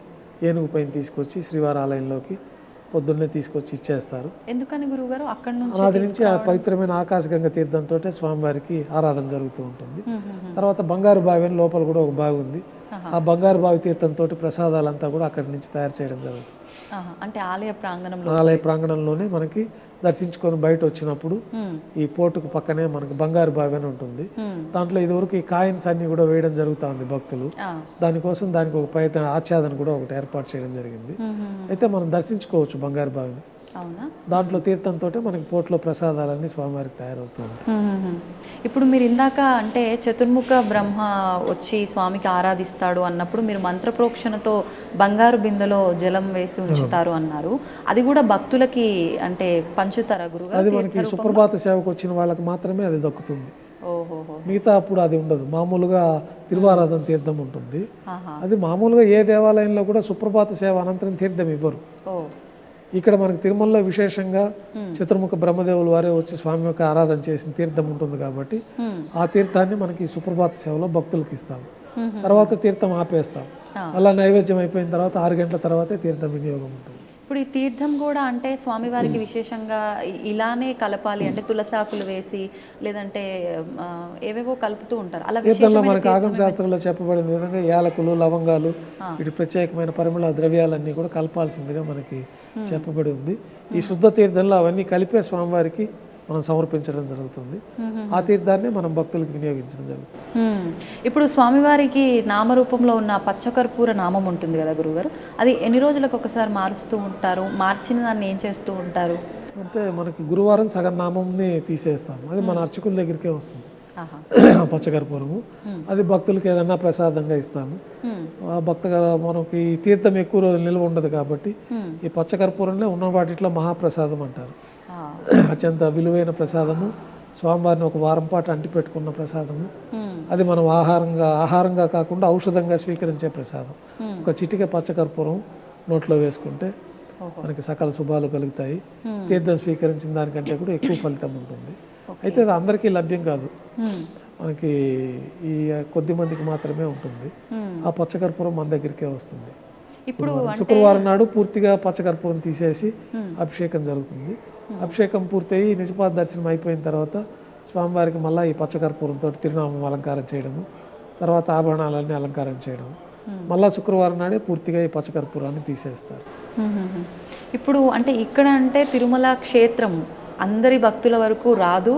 ఏనుగు పైన తీసుకొచ్చి శ్రీవారి ఆలయంలోకి పొద్దున్నే తీసుకొచ్చి ఇచ్చేస్తారు. ఎందుకని గురుగారు? అక్కడి నుంచి ఆ పవిత్రమైన ఆకాశగంగా తీర్థంతో స్వామివారికి ఆరాధన జరుగుతూ ఉంటుంది. తర్వాత బంగారు బావి అని లోపల కూడా ఒక బావి ఉంది, ఆ బంగారు బావి తీర్థంతో ప్రసాదాలంతా కూడా అక్కడి నుంచి తయారు చేయడం జరుగుతుంది. అంటే ఆలయ ప్రాంగణంలోనే మనకి దర్శించుకొని బయట వచ్చినప్పుడు ఈ పోర్టుకు పక్కనే మనకి బంగారు బావి అని ఉంటుంది. దాంట్లో ఇదివరకు ఈ కాయిన్స్ అన్ని కూడా వేయడం జరుగుతూ ఉంది భక్తులు. దానికోసం దానికి ఒక పైన ఆచ్ఛాదన కూడా ఒకటి ఏర్పాటు చేయడం జరిగింది. అయితే మనం దర్శించుకోవచ్చు బంగారు బావిని. దాంట్లో తీర్థంతో మనకి పోర్టులో ప్రసాదాలన్నీ స్వామివారికి తయారవుతుంది. ఇప్పుడు మీరు ఇందాక అంటే చతుర్ముఖ బ్రహ్మ వచ్చి స్వామికి ఆరాధిస్తాడు అన్నప్పుడు మీరు మంత్రప్రోక్షణతో బంగారు బిందెలో జలం వేసి ఉంచుతారు అన్నారు, అది కూడా భక్తులకి అంటే పంచుతారా గురుగారు? అది మనకి సుప్రభాత సేవకు వచ్చిన వాళ్ళకి మాత్రమే అది దక్కుతుంది, మిగతా అప్పుడు అది ఉండదు. మామూలుగా తిరువారాధన తీర్థం ఉంటుంది, అది మామూలుగా ఏ దేవాలయంలో కూడా సుప్రభాత సేవ అనంతరం తీర్థం ఇవ్వరు. ఇక్కడ మనకి తిరుమలలో విశేషంగా చతుర్ముఖ బ్రహ్మదేవుల వారే వచ్చి స్వామి యొక్క ఆరాధన చేసిన తీర్థం ఉంటుంది కాబట్టి ఆ తీర్థాన్ని మనకి సుప్రభాత సేవలో భక్తులకు ఇస్తాం. తర్వాత తీర్థం ఆపేస్తాం, అలా నైవేద్యం అయిపోయిన తర్వాత 6 గంటల తర్వాతే తీర్థం వినియోగం ఉంటుంది. ఇప్పుడు ఈ తీర్థం కూడా అంటే స్వామివారికి విశేషంగా ఇలానే కలపాలి అంటే తులసాకులు వేసి లేదంటే ఏవేవో కలుపుతూ ఉంటారు. అలా తీర్థంలో మనకి ఆగమ శాస్త్రంలో చెప్పబడిన విధంగా యాలకులు లవంగాలు వీటి ప్రత్యేకమైన పరిమళ ద్రవ్యాలన్నీ కూడా కలపాల్సిందిగా మనకి చెప్పబడి ఉంది. ఈ శుద్ధ తీర్థంలో అవన్నీ కలిపే స్వామివారికి మనం సమర్పించడం జరుగుతుంది. ఆ తీర్థాన్ని మనం భక్తులకు వినియోగించడం జరుగుతుంది. ఇప్పుడు స్వామివారికి నామరూపంలో ఉన్న పచ్చకర్పూర నామం ఉంటుంది కదా గురుగారు, అది ఎన్ని రోజులకు ఒకసారి మారుస్తూ ఉంటారు? మార్చిన దాన్ని ఏం చేస్తూ ఉంటారు? అంటే మనకి గురువారం సగం నామంని తీసేస్తాము, అది మన అర్చకుల దగ్గరికే వస్తుంది పచ్చకర్పూరము. అది భక్తులకి ఏదన్నా ప్రసాదంగా ఇస్తాము. ఆ భక్తగా మనకి తీర్థం ఎక్కువ రోజులు నిల్వ ఉండదు కాబట్టి ఈ పచ్చకర్పూరంలో ఉన్న వాటిలో మహాప్రసాదం అంటారు. అత్యంత విలువైన ప్రసాదము, స్వామివారిని ఒక వారం పాటు అంటి పెట్టుకున్న ప్రసాదము. అది మనం ఆహారంగా కాకుండా ఔషధంగా స్వీకరించే ప్రసాదం. ఒక చిటిక పచ్చకర్పూరం నోట్లో వేసుకుంటే మనకి సకల శుభాలు కలుగుతాయి. తీర్థం స్వీకరించిన దానికంటే కూడా ఎక్కువ ఫలితం ఉంటుంది. అయితే అది అందరికీ లభ్యం కాదు, మనకి ఈ కొద్ది మందికి మాత్రమే ఉంటుంది. ఆ పచ్చకర్పూరం మన దగ్గరికే వస్తుంది. ఇప్పుడు శుక్రవారం నాడు పూర్తిగా పచ్చకర్పూరం తీసేసి అభిషేకం జరుగుతుంది. అభిషేకం పూర్తయి నిజపాద దర్శనం అయిపోయిన తర్వాత స్వామివారికి మళ్ళీ ఈ పచ్చకర్పూరంతో తిరునామం అలంకారం చేయడము, తర్వాత ఆభరణాలన్నీ అలంకారం చేయడము, మళ్ళా శుక్రవారం నాడే పూర్తిగా ఈ పచ్చకర్పూరాన్ని తీసేస్తారు. ఇప్పుడు అంటే ఇక్కడ అంటే తిరుమల క్షేత్రం అందరి భక్తుల వరకు రాదు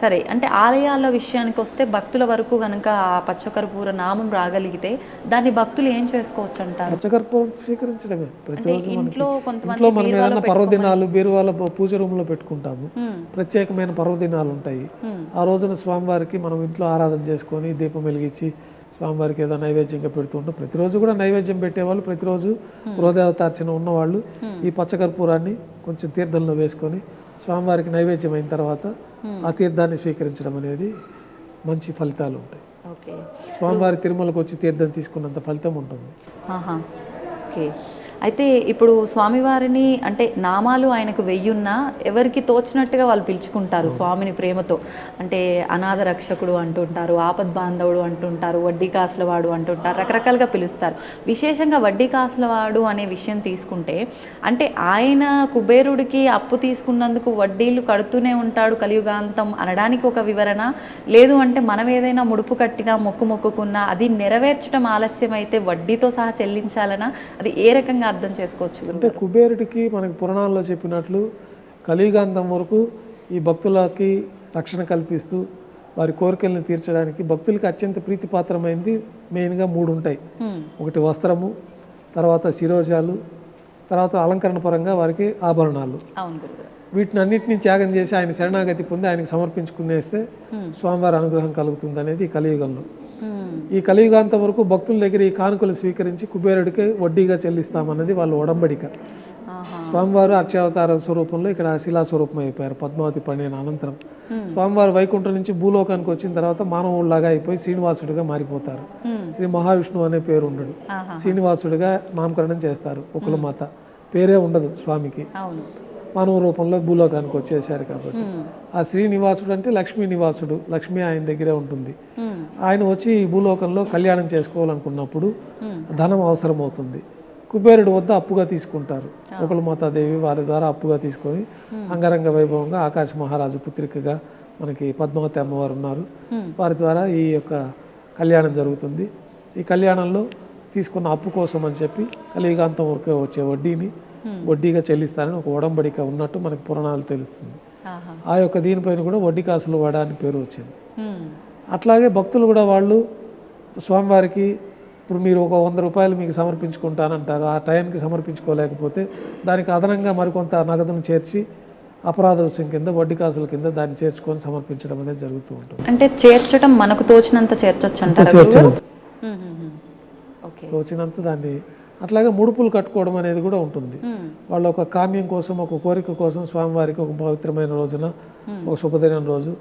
సరే, అంటే ఆలయాల విషయానికి వస్తే భక్తుల వరకు కనుక ఆ పచ్చకర్పూర నామం రాగలిగితే దాన్ని భక్తులు ఏం చేసుకోవచ్చు అంటారు? పచ్చకర్పూరం స్వీకరించడమే ప్రతిరోజు. ఇంట్లో ఇంట్లో మనం ఏదైనా పర్వదినాలు బీరువాల పూజ రూమ్లో పెట్టుకుంటాము, ప్రత్యేకమైన పర్వదినాలు ఉంటాయి. ఆ రోజున స్వామివారికి మనం ఇంట్లో ఆరాధన చేసుకొని దీపం వెలిగించి స్వామివారికి ఏదో నైవేద్యంగా పెడుతుంటాం. ప్రతిరోజు కూడా నైవేద్యం పెట్టేవాళ్ళు, ప్రతిరోజు గృహదేవతార్చన ఉన్నవాళ్ళు ఈ పచ్చకర్పూరాన్ని కొంచెం తీర్థంలో వేసుకొని స్వామివారికి నైవేద్యం అయిన తర్వాత ఆ తీర్థాన్ని స్వీకరించడం అనేది మంచి ఫలితాలు ఉంటాయి. స్వామివారి తిరుమలకు వచ్చి తీర్థం తీసుకున్నంత ఫలితం ఉంటుంది. ఓకే. అయితే ఇప్పుడు స్వామివారిని అంటే నామాలు ఆయనకు వెయ్యున్నా ఎవరికి తోచినట్టుగా వాళ్ళు పిలుచుకుంటారు స్వామిని ప్రేమతో. అంటే అనాథ రక్షకుడు అంటుంటారు, ఆపద్ బాంధవుడు అంటుంటారు, వడ్డీ కాసులవాడు అంటుంటారు, రకరకాలుగా పిలుస్తారు. విశేషంగా వడ్డీ కాసులవాడు అనే విషయం తీసుకుంటే అంటే ఆయన కుబేరుడికి అప్పు తీసుకున్నందుకు వడ్డీలు కడుతూనే ఉంటాడు కలియుగాంతం అనడానికి ఒక వివరణ, లేదు అంటే మనం ఏదైనా ముడుపు కట్టినా మొక్కుకున్నా అది నెరవేర్చడం ఆలస్యం అయితే వడ్డీతో సహా చెల్లించాలనా, అది ఏ రకంగా అర్థం చేసుకోవచ్చు? అంటే కుబేరుడికి మనకి పురాణాల్లో చెప్పినట్లు కలియుగాంతం వరకు ఈ భక్తులకి రక్షణ కల్పిస్తూ వారి కోరికలను తీర్చడానికి భక్తులకి అత్యంత ప్రీతిపాత్రమైంది మెయిన్గా 3 ఉంటాయి. ఒకటి వస్త్రము, తర్వాత శిరోజాలు, తర్వాత అలంకరణ పరంగా వారికి ఆభరణాలు. వీటిని అన్నింటినీ త్యాగం చేసి ఆయన శరణాగతి పొంది ఆయనకు సమర్పించుకునేస్తే స్వామివారి అనుగ్రహం కలుగుతుంది అనేది ఈ కలియుగంలో. ఈ కలియుగాంతం వరకు భక్తుల దగ్గర ఈ కానుకలు స్వీకరించి కుబేరుడికి వడ్డీగా చెల్లిస్తామన్నది వాళ్ళ ఒడంబడిక. స్వామివారు అర్చావతార స్వరూపంలో ఇక్కడ శిలా స్వరూపం అయిపోయారు పద్మావతి పండిన అనంతరం. స్వామివారు వైకుంఠం నుంచి భూలోకానికి వచ్చిన తర్వాత మానవుడిలాగా అయిపోయి శ్రీనివాసుడిగా మారిపోతారు. శ్రీ మహావిష్ణువు అనే పేరు ఉండడు, శ్రీనివాసుడిగా నామకరణం చేస్తారు. ఒకలమాత పేరే ఉండదు స్వామికి, మానవ రూపంలో భూలోకానికి వచ్చేసారు కాబట్టి. ఆ శ్రీనివాసుడు అంటే లక్ష్మీ నివాసుడు, లక్ష్మి ఆయన దగ్గరే ఉంటుంది. ఆయన వచ్చి ఈ భూలోకంలో కళ్యాణం చేసుకోవాలనుకున్నప్పుడు ధనం అవసరం అవుతుంది. కుబేరుడు వద్ద అప్పుగా తీసుకుంటారు. ఒకలమాతాదేవి వారి ద్వారా అప్పుగా తీసుకొని అంగరంగ వైభవంగా ఆకాశ మహారాజు పుత్రికగా మనకి పద్మావతి అమ్మవారు ఉన్నారు, వారి ద్వారా ఈ యొక్క కళ్యాణం జరుగుతుంది. ఈ కళ్యాణంలో తీసుకున్న అప్పు కోసం అని చెప్పి కలియుగాంతం వరకు వచ్చే వడ్డీని వడ్డీగా చెల్లిస్తారని ఒక ఒడంబడిక ఉన్నట్టు మనకి పురాణాలు తెలుస్తుంది. ఆ యొక్క దీనిపైన కూడా వడ్డీ కాసులు వాడ అని పేరు వచ్చింది. అట్లాగే భక్తులు కూడా వాళ్ళు స్వామివారికి ఇప్పుడు మీరు ఒక 100 రూపాయలు మీకు సమర్పించుకుంటానంటారు, ఆ టైంకి సమర్పించుకోలేకపోతే దానికి అదనంగా మరికొంత నగదును చేర్చి అపరాధ రుసుం కింద వడ్డీ కాసుల కింద దాన్ని చేర్చుకొని సమర్పించడం అనేది జరుగుతూ ఉంటుంది. అంటే చేర్చడం మనకు తోచినంత చేర్చొచ్చు, తోచినంత దాన్ని. అట్లాగే ముడుపులు కట్టుకోవడం అనేది కూడా ఉంటుంది. వాళ్ళ ఒక కామ్యం కోసం, ఒక కోరిక కోసం స్వామివారికి ఒక పవిత్రమైన రోజున, ఒక శుభదినం రోజు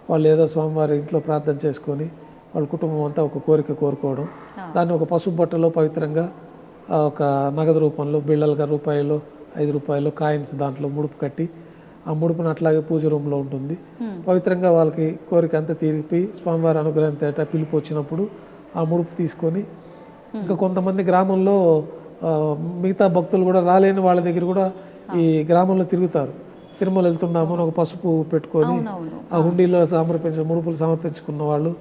వాళ్ళు ఏదో స్వామివారి ఇంట్లో ప్రార్థన చేసుకొని వాళ్ళ కుటుంబం అంతా ఒక కోరిక కోరుకోవడం, దాన్ని ఒక పసుపు బట్టలో పవిత్రంగా ఒక నగదు రూపంలో బిళ్ళలుగా రూపాయలు 5 రూపాయలు కాయిన్స్ దాంట్లో ముడుపు కట్టి ఆ ముడుపును అట్లాగే పూజ రూమ్లో ఉంటుంది. పవిత్రంగా వాళ్ళకి కోరిక అంతా తీరిపి స్వామివారి అనుగ్రహం తేట పిలుపు వచ్చినప్పుడు ఆ ముడుపు తీసుకొని ఇంకా కొంతమంది గ్రామంలో మిగతా భక్తులు కూడా రాలేని వాళ్ళ దగ్గర కూడా ఈ గ్రామంలో తిరుగుతారు. తిరుమల వెళ్తున్నాము అని ఒక పసుపు పెట్టుకొని ఆ హుండీలో ముడుపులు సమర్పించుకున్న వాళ్ళు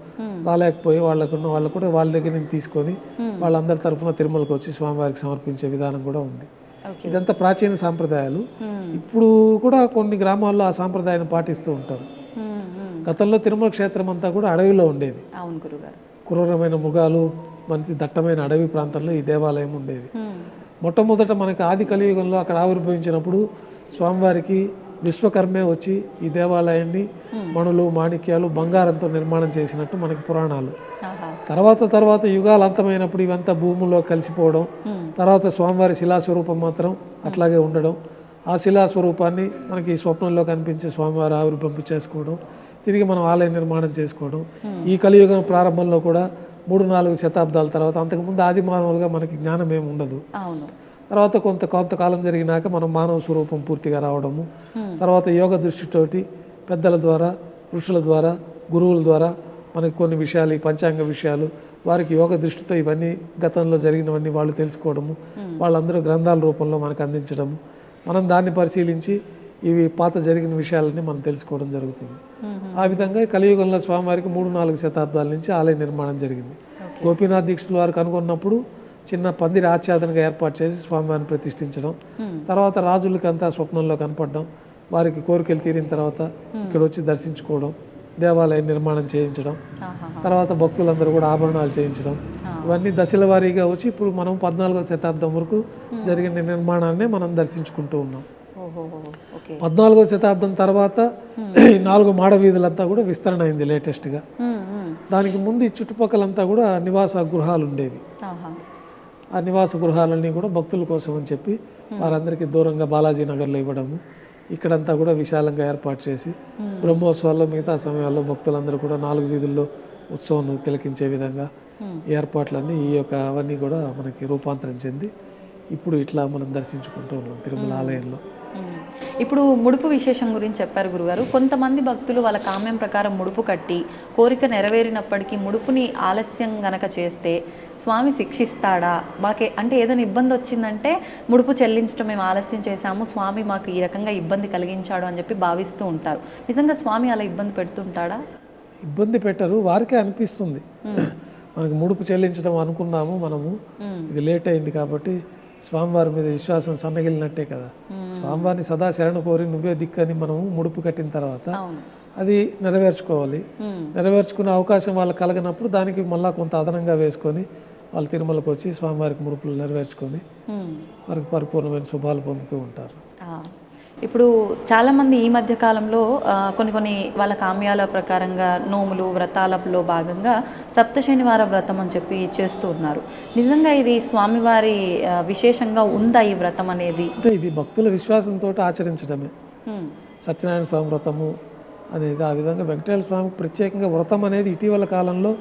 రాలేకపోయి వాళ్ళు కూడా వాళ్ళ దగ్గర నుంచి తీసుకొని వాళ్ళందరి తరఫున తిరుమలకు వచ్చి స్వామివారికి సమర్పించే విధానం కూడా ఉంది. ఇదంతా ప్రాచీన సాంప్రదాయాలు. ఇప్పుడు కూడా కొన్ని గ్రామాల్లో ఆ సాంప్రదాయాన్ని పాటిస్తూ ఉంటారు. గతంలో తిరుమల క్షేత్రం అంతా కూడా అడవిలో ఉండేది. క్రూరమైన మృగాలు, మంచి దట్టమైన అడవి ప్రాంతంలో ఈ దేవాలయం ఉండేది. మొట్టమొదట మనకి ఆది కలియుగంలో అక్కడ ఆవిర్భవించినప్పుడు స్వామివారికి విశ్వకర్మే వచ్చి ఈ దేవాలయాన్ని మణులు, మాణిక్యాలు, బంగారంతో నిర్మాణం చేసినట్టు మనకి పురాణాలు. తర్వాత యుగాలు అంతమైనప్పుడు ఇవంతా భూముల్లో కలిసిపోవడం, తర్వాత స్వామివారి శిలాస్వరూపం మాత్రం అట్లాగే ఉండడం, ఆ శిలాస్వరూపాన్ని మనకి స్వప్నంలో కనిపించే స్వామివారి ఆవిర్భవింపు చేసుకోవడం, తిరిగి మనం ఆలయ నిర్మాణం చేసుకోవడం. ఈ కలియుగం ప్రారంభంలో కూడా 3-4 శతాబ్దాల తర్వాత, అంతకుముందు ఆది మానవులుగా మనకి జ్ఞానం ఏమి ఉండదు. తర్వాత కొంతకాలం జరిగినాక మనం మానవ స్వరూపం పూర్తిగా రావడము, తర్వాత యోగ దృష్టితోటి పెద్దల ద్వారా, ఋషుల ద్వారా, గురువుల ద్వారా మనకి కొన్ని విషయాలు, ఈ పంచాంగ విషయాలు వారికి యోగ దృష్టితో ఇవన్నీ గతంలో జరిగినవన్నీ వాళ్ళు తెలుసుకోవడము, వాళ్ళందరూ గ్రంథాల రూపంలో మనకు అందించడము, మనం దాన్ని పరిశీలించి ఇవి పాత జరిగిన విషయాలని మనం తెలుసుకోవడం జరుగుతుంది. ఆ విధంగా కలియుగంలో స్వామివారికి 3-4 శతాబ్దాల నుంచి ఆలయ నిర్మాణం జరిగింది. గోపీనాథ్ దీక్షితుల వారు కనుగొన్నప్పుడు చిన్న పందిరి ఆచ్ఛాదనగా ఏర్పాటు చేసి స్వామివారిని ప్రతిష్ఠించడం. తర్వాత రాజులకంతా స్వప్నంలో కనపడడం, వారికి కోరికలు తీరిన తర్వాత ఇక్కడ వచ్చి దర్శించుకోవడం, దేవాలయం నిర్మాణం చేయించడం, తర్వాత భక్తులందరూ కూడా ఆభరణాలు చేయించడం, ఇవన్నీ దశల వారీగా వచ్చి ఇప్పుడు మనం 14వ శతాబ్దం వరకు జరిగిన నిర్మాణాన్ని మనం దర్శించుకుంటూ ఉన్నాం. 14వ శతాబ్దం తర్వాత ఈ 4 మాడ వీధులంతా కూడా విస్తరణ అయింది లేటెస్ట్గా. దానికి ముందు ఈ చుట్టుపక్కలంతా కూడా నివాస గృహాలు ఉండేవి. ఆ నివాస గృహాలన్నీ కూడా భక్తుల కోసం అని చెప్పి వారందరికీ దూరంగా బాలాజీ నగర్లో ఇవ్వడము, ఇక్కడంతా కూడా విశాలంగా ఏర్పాటు చేసి బ్రహ్మోత్సవాల్లో మిగతా సమయాల్లో భక్తులందరూ కూడా 4 వీధుల్లో ఉత్సవం తిలకించే విధంగా ఏర్పాట్లన్నీ అవన్నీ కూడా మనకి రూపాంతరం చెంది ఇప్పుడు ఇట్లా మనం దర్శించుకుంటూ ఉన్నాం తిరుమల ఆలయంలో. ఇప్పుడు ముడుపు విశేషం గురించి చెప్పారు గురుగారు. కొంతమంది భక్తులు వాళ్ళ కామ్యం ప్రకారం ముడుపు కట్టి కోరిక నెరవేరినప్పటికీ ముడుపుని ఆలస్యం గనక చేస్తే స్వామి శిక్షిస్తాడా? మాకే అంటే ఏదైనా ఇబ్బంది వచ్చిందంటే ముడుపు చెల్లించడం మేము ఆలస్యం చేశాము, స్వామి మాకు ఈ రకంగా ఇబ్బంది కలిగించాడు అని చెప్పి భావిస్తూ ఉంటారు. నిజంగా స్వామి అలా ఇబ్బంది పెడుతుంటాడా? ఇబ్బంది పెట్టరు, వారికే అనిపిస్తుంది. మనకి ముడుపు చెల్లించడం అనుకున్నాము మనము, ఇది లేట్ అయింది కాబట్టి స్వామివారి మీద విశ్వాసం సన్నగిలినట్టే కదా. స్వామివారిని సదా శరణు కోరి నువ్వే దిక్కని మనము ముడుపు కట్టిన తర్వాత అది నెరవేర్చుకోవాలి. నెరవేర్చుకునే అవకాశం వాళ్ళకి కలగనప్పుడు దానికి మళ్ళీ కొంత అదనంగా వేసుకొని వాళ్ళు తిరుమలకు వచ్చి స్వామివారికి ముడుపులు నెరవేర్చుకొని వారికి పరిపూర్ణమైన శుభాలు పొందుతూ ఉంటారు. ఇప్పుడు చాలామంది ఈ మధ్య కాలంలో కొన్ని వాళ్ళ కామ్యాల ప్రకారంగా నోములు వ్రతాలలో భాగంగా సప్త శనివార వ్రతం అని చెప్పి చేస్తూ ఉన్నారు. నిజంగా ఇది స్వామివారి విశేషంగా ఉందా ఈ వ్రతం అనేది? అంటే ఇది భక్తుల విశ్వాసంతో ఆచరించడమే. సత్యనారాయణ స్వామి వ్రతము అనేది ఆ విధంగా వెంకటేశ్వర స్వామికి ప్రత్యేకంగా వ్రతం అనేది ఇటీవల కాలంలో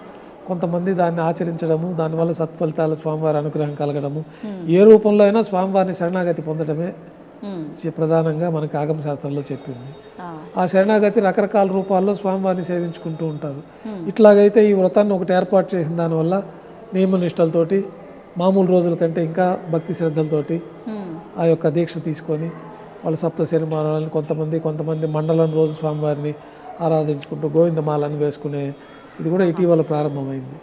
కొంతమంది దాన్ని ఆచరించడము, దానివల్ల సత్ఫలితాలు స్వామివారి అనుగ్రహం కలగడము, ఏ రూపంలో అయినా స్వామివారిని శరణాగతి పొందడమే ప్రధానంగా మనకి ఆగమ శాస్త్రంలో చెప్పింది. ఆ శరణాగతి రకరకాల రూపాల్లో స్వామివారిని సేవించుకుంటూ ఉంటారు. ఇట్లాగైతే ఈ వ్రతాన్ని ఒకటి ఏర్పాటు చేసిన దానివల్ల నియమనిష్టలతోటి మామూలు రోజుల కంటే ఇంకా భక్తి శ్రద్ధలతోటి ఆ యొక్క దీక్ష తీసుకొని వాళ్ళు సప్త శనివారాలను కొంతమంది మండలం రోజు స్వామివారిని ఆరాధించుకుంటూ గోవిందమాలను వేసుకునే ఇది కూడా ఇటీవల ప్రారంభమైంది.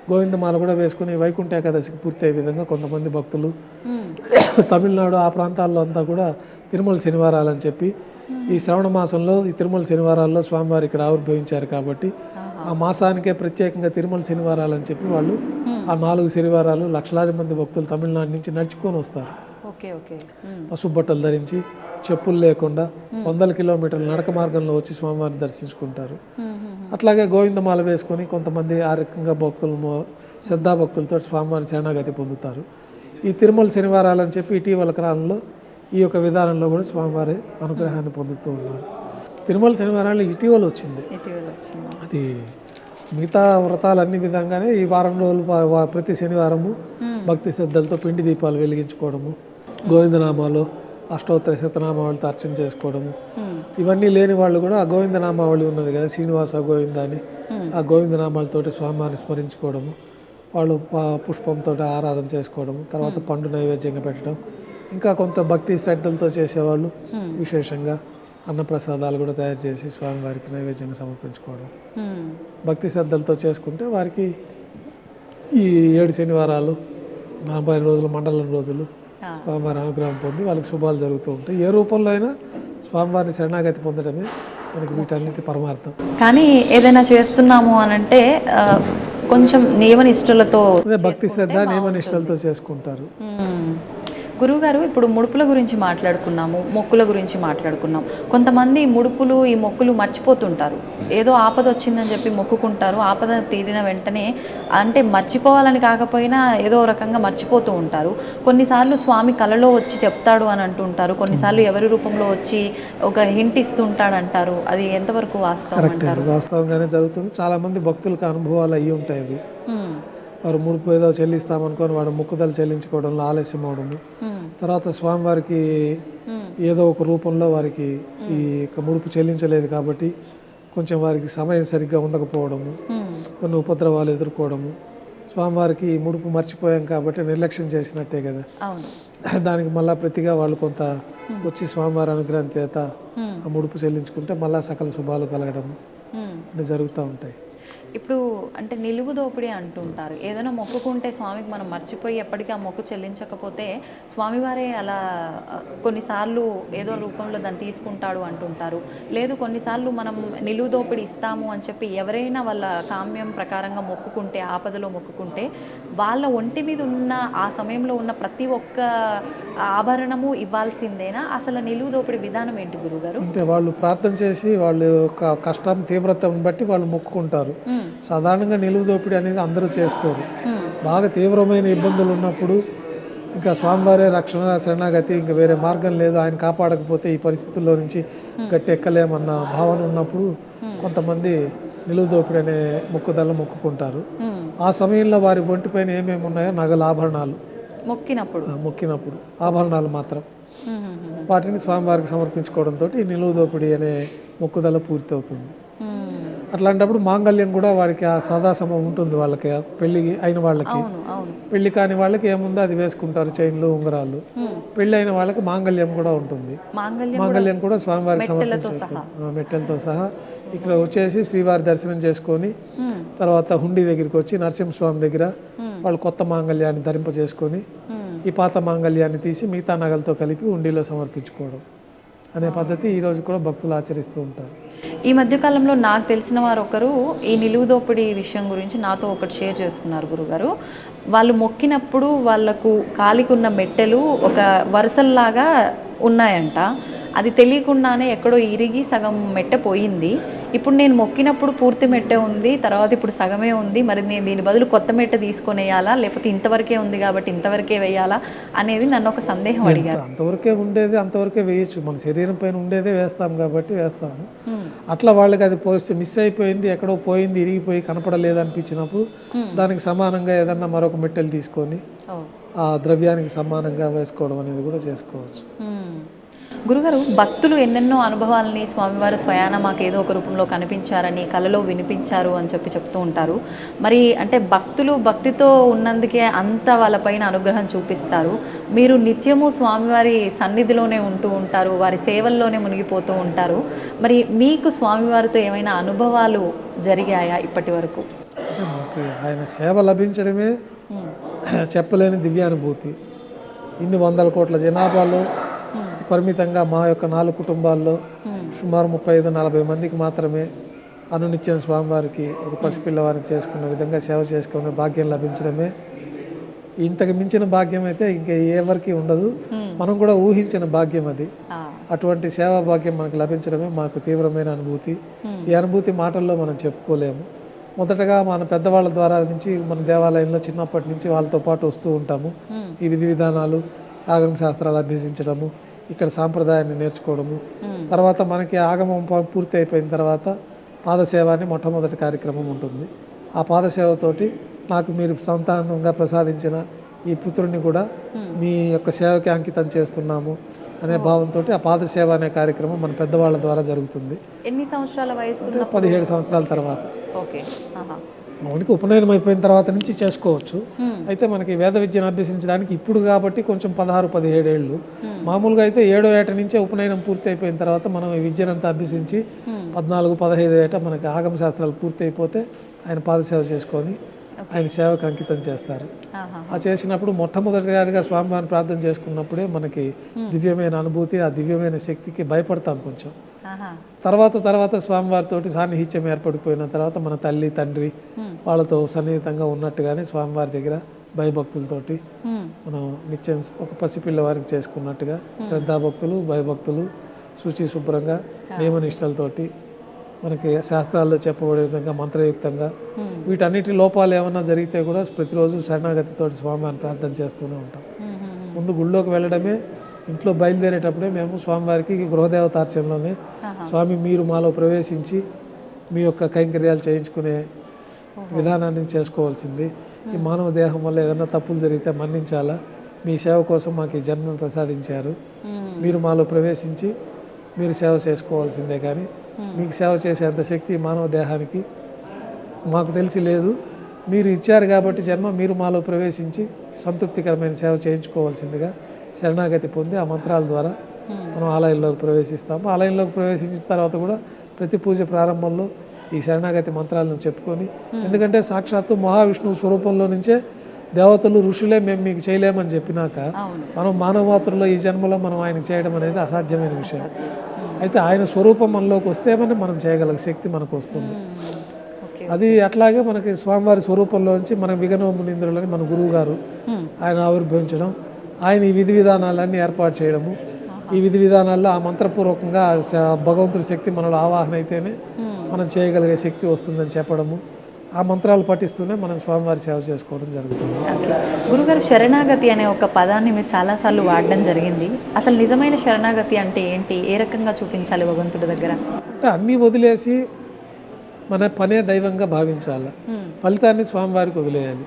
గోవిందమాల కూడా వేసుకుని వైకుంఠ ఏకాదశికి పూర్తయ్యే విధంగా కొంతమంది భక్తులు తమిళనాడు ఆ ప్రాంతాల్లో అంతా కూడా తిరుమల శనివారాలు అని చెప్పి ఈ శ్రవణ మాసంలో ఈ తిరుమల శనివారాల్లో స్వామివారు ఇక్కడ ఆవిర్భవించారు కాబట్టి ఆ మాసానికే ప్రత్యేకంగా తిరుమల శనివారాలు అని చెప్పి వాళ్ళు ఆ 4 శనివారాలు లక్షలాది మంది భక్తులు తమిళనాడు నుంచి నడుచుకొని వస్తారు. పసుపు బట్టలు ధరించి చెప్పులు లేకుండా 100 కిలోమీటర్ల నడక మార్గంలో వచ్చి స్వామివారిని దర్శించుకుంటారు. అట్లాగే గోవిందమాల వేసుకొని కొంతమంది ఆ రకంగా భక్తులు శ్రద్ధాభక్తులతో స్వామివారిని శరణాగతి పొందుతారు. ఈ తిరుమల శనివారాలు అని చెప్పి ఇటీవల కాలంలో ఈ యొక్క విధానంలో కూడా స్వామివారి అనుగ్రహాన్ని పొందుతూ ఉన్నారు. తిరుమల శనివారాలు ఇటీవల వచ్చింది. అది మిగతా వ్రతాలు అన్ని విధంగానే ఈ వారం రోజులు ప్రతి శనివారము భక్తి శ్రద్ధలతో పిండి దీపాలు వెలిగించుకోవడము, గోవిందనామాలు అష్టోత్తర శతనామావళితో అర్చన చేసుకోవడము, ఇవన్నీ లేని వాళ్ళు కూడా ఆ గోవిందనామావళి ఉన్నది కదా శ్రీనివాస గోవింద అని, ఆ గోవిందనామాలతోటి స్వామివారిని స్మరించుకోవడము, వాళ్ళు పుష్పంతో ఆరాధన చేసుకోవడము, తర్వాత పండు నైవేద్యంగా పెట్టడం, ఇంకా కొంత భక్తి శ్రద్ధలతో చేసేవాళ్ళు విశేషంగా అన్నప్రసాదాలు కూడా తయారు చేసి స్వామివారికి నైవేద్యంగా సమర్పించుకోవడం. భక్తి శ్రద్ధలతో చేసుకుంటే వారికి ఈ 7 శనివారాలు 40 రోజులు మండలం రోజులు స్వామివారి అనుగ్రహం పొంది వాళ్ళకి శుభాలు జరుగుతూ ఉంటాయి. ఏ రూపంలో అయినా స్వామివారిని శరణాగతి పొందడమే మనకి వీటన్నిటి పరమార్థం. కానీ ఏదైనా చేస్తున్నాము అని అంటే కొంచెం నియమనిష్టలతో భక్తి శ్రద్ధ నియమనిష్టలతో చేసుకుంటారు. గురువుగారు, ఇప్పుడు ముడుపుల గురించి మాట్లాడుకున్నాము, మొక్కుల గురించి మాట్లాడుకున్నాం. కొంతమంది ముడుపులు ఈ మొక్కులు మర్చిపోతుంటారు. ఏదో ఆపద వచ్చిందని చెప్పి మొక్కుకుంటారు, ఆపద తీరిన వెంటనే అంటే మర్చిపోవాలని కాకపోయినా ఏదో రకంగా మర్చిపోతూ ఉంటారు. కొన్నిసార్లు స్వామి కలలో వచ్చి చెప్తాడు అని అంటుంటారు, కొన్నిసార్లు ఎవరి రూపంలో వచ్చి ఒక హింట్ ఇస్తుంటాడు అంటారు. అది ఎంతవరకు వాస్తవం అంటారు? వాస్తవంగానే జరుగుతుంది. చాలా మంది భక్తులకు అనుభవాలు అయ్యి ఉంటాయి. అవి వారు ముడుపు ఏదో చెల్లిస్తామనుకొని వాడు మొక్కుదలు చెల్లించుకోవడంలో ఆలస్యం అవడము, తర్వాత స్వామివారికి ఏదో ఒక రూపంలో వారికి ఈ ముడుపు చెల్లించలేదు కాబట్టి కొంచెం వారికి సమయం సరిగ్గా ఉండకపోవడము, కొన్ని ఉపద్రవాలు ఎదుర్కోవడము, స్వామివారికి ముడుపు మర్చిపోయాం కాబట్టి నిర్లక్ష్యం చేసినట్టే కదా. దానికి మళ్ళా ప్రతిగా వాళ్ళు కొంత వచ్చి స్వామివారి అనుగ్రహం చేత ఆ ముడుపు చెల్లించుకుంటే మళ్ళా సకల శుభాలు కలగడము జరుగుతూ ఉంటాయి. ఇప్పుడు అంటే నిలువు దోపిడీ అంటుంటారు. ఏదైనా మొక్కుకుంటే స్వామికి మనం మర్చిపోయి ఎప్పటికీ ఆ మొక్కు చెల్లించకపోతే స్వామివారే అలా కొన్నిసార్లు ఏదో రూపంలో దాన్ని తీసుకుంటాడు అంటుంటారు. లేదు కొన్నిసార్లు మనం నిలువు దోపిడీ ఇస్తాము అని చెప్పి ఎవరైనా వాళ్ళ కామ్యం ప్రకారంగా మొక్కుకుంటే, ఆపదలో మొక్కుకుంటే వాళ్ళ ఒంటి మీద ఉన్న ఆ సమయంలో ఉన్న ప్రతి ఒక్క ఆభరణము ఇవ్వాల్సిందేనా? అసలు నిలువు దోపిడీ విధానం ఏంటి గురుగారు? అంటే వాళ్ళు ప్రార్థన చేసి వాళ్ళ యొక్క కష్టం తీవ్రతను బట్టి వాళ్ళు మొక్కుకుంటారు. సాధారణంగా నిలువు దోపిడీ అనేది అందరూ చేసుకోరు. బాగా తీవ్రమైన ఇబ్బందులు ఉన్నప్పుడు ఇంకా స్వామివారే రక్షణ శరణాగతి, ఇంకా వేరే మార్గం లేదు, ఆయన కాపాడకపోతే ఈ పరిస్థితుల్లో నుంచి గట్టి ఎక్కలేమన్న భావన ఉన్నప్పుడు కొంతమంది నిలువు దోపిడీ అనే మొక్కుదల మొక్కుకుంటారు. ఆ సమయంలో వారి ఒంటిపైన ఏమేమి ఉన్నాయో నగలు, ఆభరణాలు మొక్కినప్పుడు ఆభరణాలు మాత్రం వాటిని స్వామివారికి సమర్పించుకోవడంతో ఈ నిలువు దోపిడీ అనే మొక్కుదల పూర్తి అవుతుంది. అట్లాంటప్పుడు మాంగళ్యం కూడా వాడికి ఆ సదాసమం ఉంటుంది. వాళ్ళకి పెళ్లి అయిన వాళ్ళకి, పెళ్లి కాని వాళ్ళకి ఏముందో అది వేసుకుంటారు, చైన్లు, ఉంగరాలు. పెళ్లి అయిన వాళ్ళకి మాంగళ్యం కూడా ఉంటుంది. మాంగళ్యం కూడా స్వామివారికి సమర్పించేస్తారు మెట్టెలతో సహా. ఇక్కడ వచ్చేసి శ్రీవారి దర్శనం చేసుకొని తర్వాత హుండీ దగ్గరికి వచ్చి నరసింహస్వామి దగ్గర వాళ్ళు కొత్త మాంగళ్యాన్ని ధరింపజేసుకొని ఈ పాత మాంగళ్యాన్ని తీసి మిగతా నగలతో కలిపి హుండీలో సమర్పించుకోవడం అనే పద్ధతి ఈరోజు కూడా భక్తులు ఆచరిస్తూ ఉంటారు. ఈ మధ్యకాలంలో నాకు తెలిసిన వారు ఒకరు ఈ నిలువు దోపిడీ విషయం గురించి నాతో ఒకటి షేర్ చేసుకున్నారు గురుగారు. వాళ్ళు మొక్కినప్పుడు వాళ్ళకు కాలికున్న మెట్టెలు ఒక వరుసల్లాగా ఉన్నాయంట. అది తెలియకుండానే ఎక్కడో ఇరిగి సగం మెట్టె పోయింది. ఇప్పుడు నేను మొక్కినప్పుడు పూర్తి మెట్టె ఉంది, తర్వాత ఇప్పుడు సగమే ఉంది, మరి నేను దీని బదులు కొత్త మెట్టె తీసుకొని వేయాలా, లేకపోతే ఇంతవరకే ఉంది కాబట్టి ఇంతవరకే వేయాలా అనేది నన్ను ఒక సందేహం అడిగారు. అంతవరకే ఉండేది అంతవరకే వేయచ్చు, మన శరీరం పైన ఉండేదే వేస్తాం కాబట్టి వేస్తాము. అట్లా వాళ్ళకి అది మిస్ అయిపోయింది, ఎక్కడో పోయింది, ఇరిగిపోయి కనపడలేదు అనిపించినప్పుడు దానికి సమానంగా ఏదన్నా మరొక మెట్టెలు తీసుకొని ఆ ద్రవ్యానికి సమానంగా వేసుకోవడం అనేది కూడా చేసుకోవచ్చు. గురుగారు, భక్తులు ఎన్నెన్నో అనుభవాలని స్వామివారు స్వయాన మాకు ఏదో ఒక రూపంలో కనిపించారని, కళలో వినిపించారు అని చెప్తూ ఉంటారు. మరి అంటే భక్తులు భక్తితో ఉన్నందుకే అంత వాళ్ళపైన అనుగ్రహం చూపిస్తారు. మీరు నిత్యము స్వామివారి సన్నిధిలోనే ఉంటూ ఉంటారు, వారి సేవల్లోనే మునిగిపోతూ ఉంటారు. మరి మీకు స్వామివారితో ఏమైనా అనుభవాలు జరిగాయా ఇప్పటి వరకు? మాకు ఆయన సేవ లభించడమే చెప్పలేని దివ్యానుభూతి. ఇన్ని వందల కోట్ల జనాభాలో పరిమితంగా మా యొక్క 4 కుటుంబాల్లో సుమారు 35-40 మందికి మాత్రమే అనునిత్యం స్వామివారికి ఒక పసిపిల్లవారికి చేసుకున్న విధంగా సేవ చేసుకునే భాగ్యం లభించడమే ఇంతకు మించిన భాగ్యం అయితే ఇంకా ఎవరికి ఉండదు. మనం కూడా ఊహించిన భాగ్యం అది. అటువంటి సేవా భాగ్యం మనకు లభించడమే మాకు తీవ్రమైన అనుభూతి. ఈ అనుభూతి మాటల్లో మనం చెప్పుకోలేము. మొదటగా మన పెద్దవాళ్ళ ద్వారా నుంచి మన దేవాలయంలో చిన్నప్పటి నుంచి వాళ్ళతో పాటు వస్తూ ఉంటాము. ఈ విధి విధానాలు, ఆగమ శాస్త్రాలు అభ్యసించడము, ఇక్కడ సాంప్రదాయాన్ని నేర్చుకోవడము, తర్వాత మనకి ఆగమం పూర్తి అయిపోయిన తర్వాత పాదసేవ అని మొట్టమొదటి కార్యక్రమం ఉంటుంది. ఆ పాదసేవతోటి నాకు మీరు సంతానంగా ప్రసాదించిన ఈ పుత్రుని కూడా మీ యొక్క సేవకి అంకితం చేస్తున్నాము అనే భావంతో ఆ పాదసేవ అనే కార్యక్రమం మన పెద్దవాళ్ళ ద్వారా జరుగుతుంది. ఎన్ని సంవత్సరాల వయసు? 17 సంవత్సరాల తర్వాత. మౌనికి ఉపనయనం అయిపోయిన తర్వాత నుంచి చేసుకోవచ్చు. అయితే మనకి వేద విద్యను అభ్యసించడానికి ఇప్పుడు కాబట్టి కొంచెం 16-17 ఏళ్ళు. మామూలుగా అయితే 7వ ఏట నుంచే ఉపనయనం పూర్తి అయిపోయిన తర్వాత మనం ఈ విద్యనంతా అభ్యసించి 14-15 ఏట మనకి ఆగమ శాస్త్రాలు పూర్తి అయిపోతే ఆయన పాదసేవ చేసుకొని ఆయన సేవకు అంకితం చేస్తారు. ఆ చేసినప్పుడు మొట్టమొదటిగా స్వామివారిని ప్రార్థన చేసుకున్నప్పుడే మనకి దివ్యమైన అనుభూతి, ఆ దివ్యమైన శక్తికి భయపడతాం కొంచెం. తర్వాత స్వామివారితో సాన్నిహిత్యం ఏర్పడిపోయిన తర్వాత మన తల్లి తండ్రి వాళ్ళతో సన్నిహితంగా ఉన్నట్టుగానే స్వామివారి దగ్గర భయభక్తులతోటి మనం నిత్యం ఒక పసిపిల్లవారికి చేసుకున్నట్టుగా శ్రద్ధాభక్తులు, భయభక్తులు, శుచి శుభ్రంగా నియమనిష్టలతోటి మనకి శాస్త్రాల్లో చెప్పబడే విధంగా మంత్రయుక్తంగా వీటన్నిటి లోపాలు ఏమన్నా జరిగితే కూడా ప్రతిరోజు శరణాగతితో స్వామివారిని ప్రార్థన చేస్తూనే ఉంటాం. ముందు గుళ్ళోకి వెళ్ళడమే, ఇంట్లో బయలుదేరేటప్పుడే మేము స్వామివారికి గృహదేవతార్చనలోనే స్వామి మీరు మాలో ప్రవేశించి మీ యొక్క కైంకర్యాలు చేయించుకునే విధానాన్ని చేసుకోవాల్సింది. ఈ మానవ దేహం వల్ల ఏదైనా తప్పులు జరిగితే మన్నించాలా, మీ సేవ కోసం మాకు ఈ జన్మను ప్రసాదించారు, మీరు మాలో ప్రవేశించి మీరు సేవ చేసుకోవాల్సిందే, కానీ మీకు సేవ చేసేంత శక్తి మానవ దేహానికి మాకు తెలిసి లేదు, మీరు ఇచ్చారు కాబట్టి జన్మ, మీరు మాలో ప్రవేశించి సంతృప్తికరమైన సేవ చేయించుకోవాల్సిందిగా శరణాగతి పొంది ఆ మంత్రాల ద్వారా మనం ఆలయంలోకి ప్రవేశిస్తాము. ఆలయంలోకి ప్రవేశించిన తర్వాత కూడా ప్రతి పూజ ప్రారంభంలో ఈ శరణాగతి మంత్రాలను చెప్పుకొని, ఎందుకంటే సాక్షాత్తు మహావిష్ణువు స్వరూపంలో నుంచే దేవతలు ఋషులే మేము మీకు చేయలేమని చెప్పినాక మనం మానవ మాత్రలో ఈ జన్మలో మనం ఆయనకు చేయడం అనేది అసాధ్యమైన విషయం. అయితే ఆయన స్వరూపం మనలోకి వస్తే మనం చేయగల శక్తి మనకు వస్తుంది. అది అట్లాగే మనకి స్వామివారి స్వరూపంలోంచి మన విఘ్నమునీంద్రులని మన గురువు గారు ఆయన ఆవిర్భవించడం, ఆయన ఈ విధి విధానాలన్నీ ఏర్పాటు చేయడము, ఈ విధి విధానాల్లో ఆ మంత్రపూర్వకంగా భగవంతుడి శక్తి మనలో ఆవాహన అయితేనే మనం చేయగలిగే శక్తి వస్తుందని చెప్పడము, ఆ మంత్రాలు పఠిస్తూనే మనం స్వామివారి సేవ చేసుకోవడం జరుగుతుంది. గురుగారు, శరణాగతి అనే ఒక పదాన్ని మీరు చాలాసార్లు వాడడం జరిగింది. అసలు నిజమైన శరణాగతి అంటే ఏంటి? ఏ రకంగా చూపించాలి భగవంతుడి దగ్గర? అంటే అన్నీ వదిలేసి మన పనే దైవంగా భావించాలి, ఫలితాన్ని స్వామివారికి వదిలేయాలి.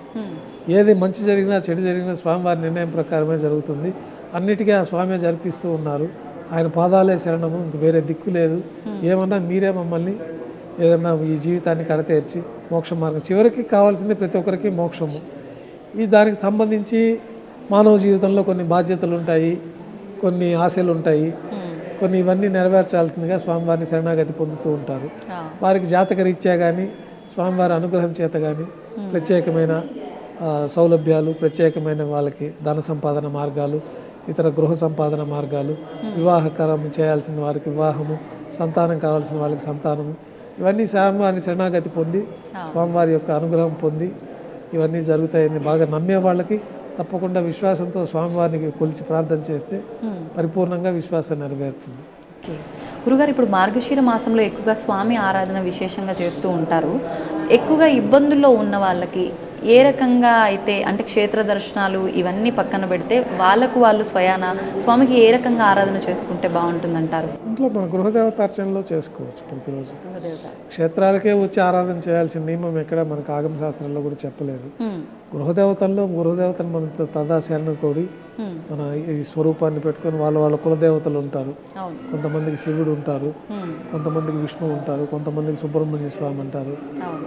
ఏది మంచి జరిగినా చెడు జరిగినా స్వామివారి నిర్ణయం ప్రకారమే జరుగుతుంది. అన్నిటికీ ఆ స్వామి జరిపిస్తూ ఉన్నారు. ఆయన పాదాలే శరణము, ఇంక వేరే దిక్కు లేదు. ఏమన్నా మీరే మమ్మల్ని ఏదన్నా ఈ జీవితాన్ని కడతేర్చి మోక్ష మార్గం, చివరికి కావాల్సింది ప్రతి ఒక్కరికి మోక్షము. ఈ దానికి సంబంధించి మానవ జీవితంలో కొన్ని బాధ్యతలు ఉంటాయి, కొన్ని ఆశలు ఉంటాయి, కొన్ని ఇవన్నీ నెరవేర్చాల్సిందిగా స్వామివారిని శరణాగతి పొందుతూ ఉంటారు. వారికి జాతకరీత్యా కానీ స్వామివారి అనుగ్రహం చేత కానీ ప్రత్యేకమైన సౌలభ్యాలు, ప్రత్యేకమైన వాళ్ళకి ధన సంపాదన మార్గాలు, ఇతర గృహ సంపాదన మార్గాలు, వివాహకరం చేయాల్సిన వారికి వివాహము, సంతానం కావాల్సిన వాళ్ళకి సంతానము, ఇవన్నీ స్వామివారిని శరణాగతి పొంది స్వామివారి యొక్క అనుగ్రహం పొంది ఇవన్నీ జరుగుతాయని బాగా నమ్మే వాళ్ళకి తప్పకుండా విశ్వాసంతో స్వామివారిని కొలిచి ప్రార్థన చేస్తే పరిపూర్ణంగా విశ్వాసం నెరవేరుతుంది. గురుగారు, ఇప్పుడు మార్గశిర మాసంలో ఎక్కువగా స్వామి ఆరాధన విశేషంగా చేస్తూ ఉంటారు. ఎక్కువగా ఇబ్బందుల్లో ఉన్న వాళ్ళకి ఏ రకంగా అయితే, అంటే క్షేత్ర దర్శనాలు ఇవన్నీ పక్కన పెడితే వాళ్ళకు వాళ్ళు స్వయాన స్వామికి ఏ రకంగా ఆరాధన చేసుకుంటే బాగుంటుందంటారు? ఇంట్లో మన గృహదేవతార్చనలో చేసుకోవచ్చు. ప్రతిరోజు క్షేత్రాలకే వచ్చి ఆరాధన చేయాల్సిన నియమం ఎక్కడ మనకు ఆగమ శాస్త్రంలో కూడా చెప్పలేదు. గృహదేవతను మనం తదాశరణ కోడి మన ఈ స్వరూపాన్ని పెట్టుకొని వాళ్ళ కులదేవతలు ఉంటారు. కొంతమందికి శివుడు ఉంటారు, కొంతమందికి విష్ణువు ఉంటారు, కొంతమందికి సుబ్రహ్మణ్య స్వామి అంటారు,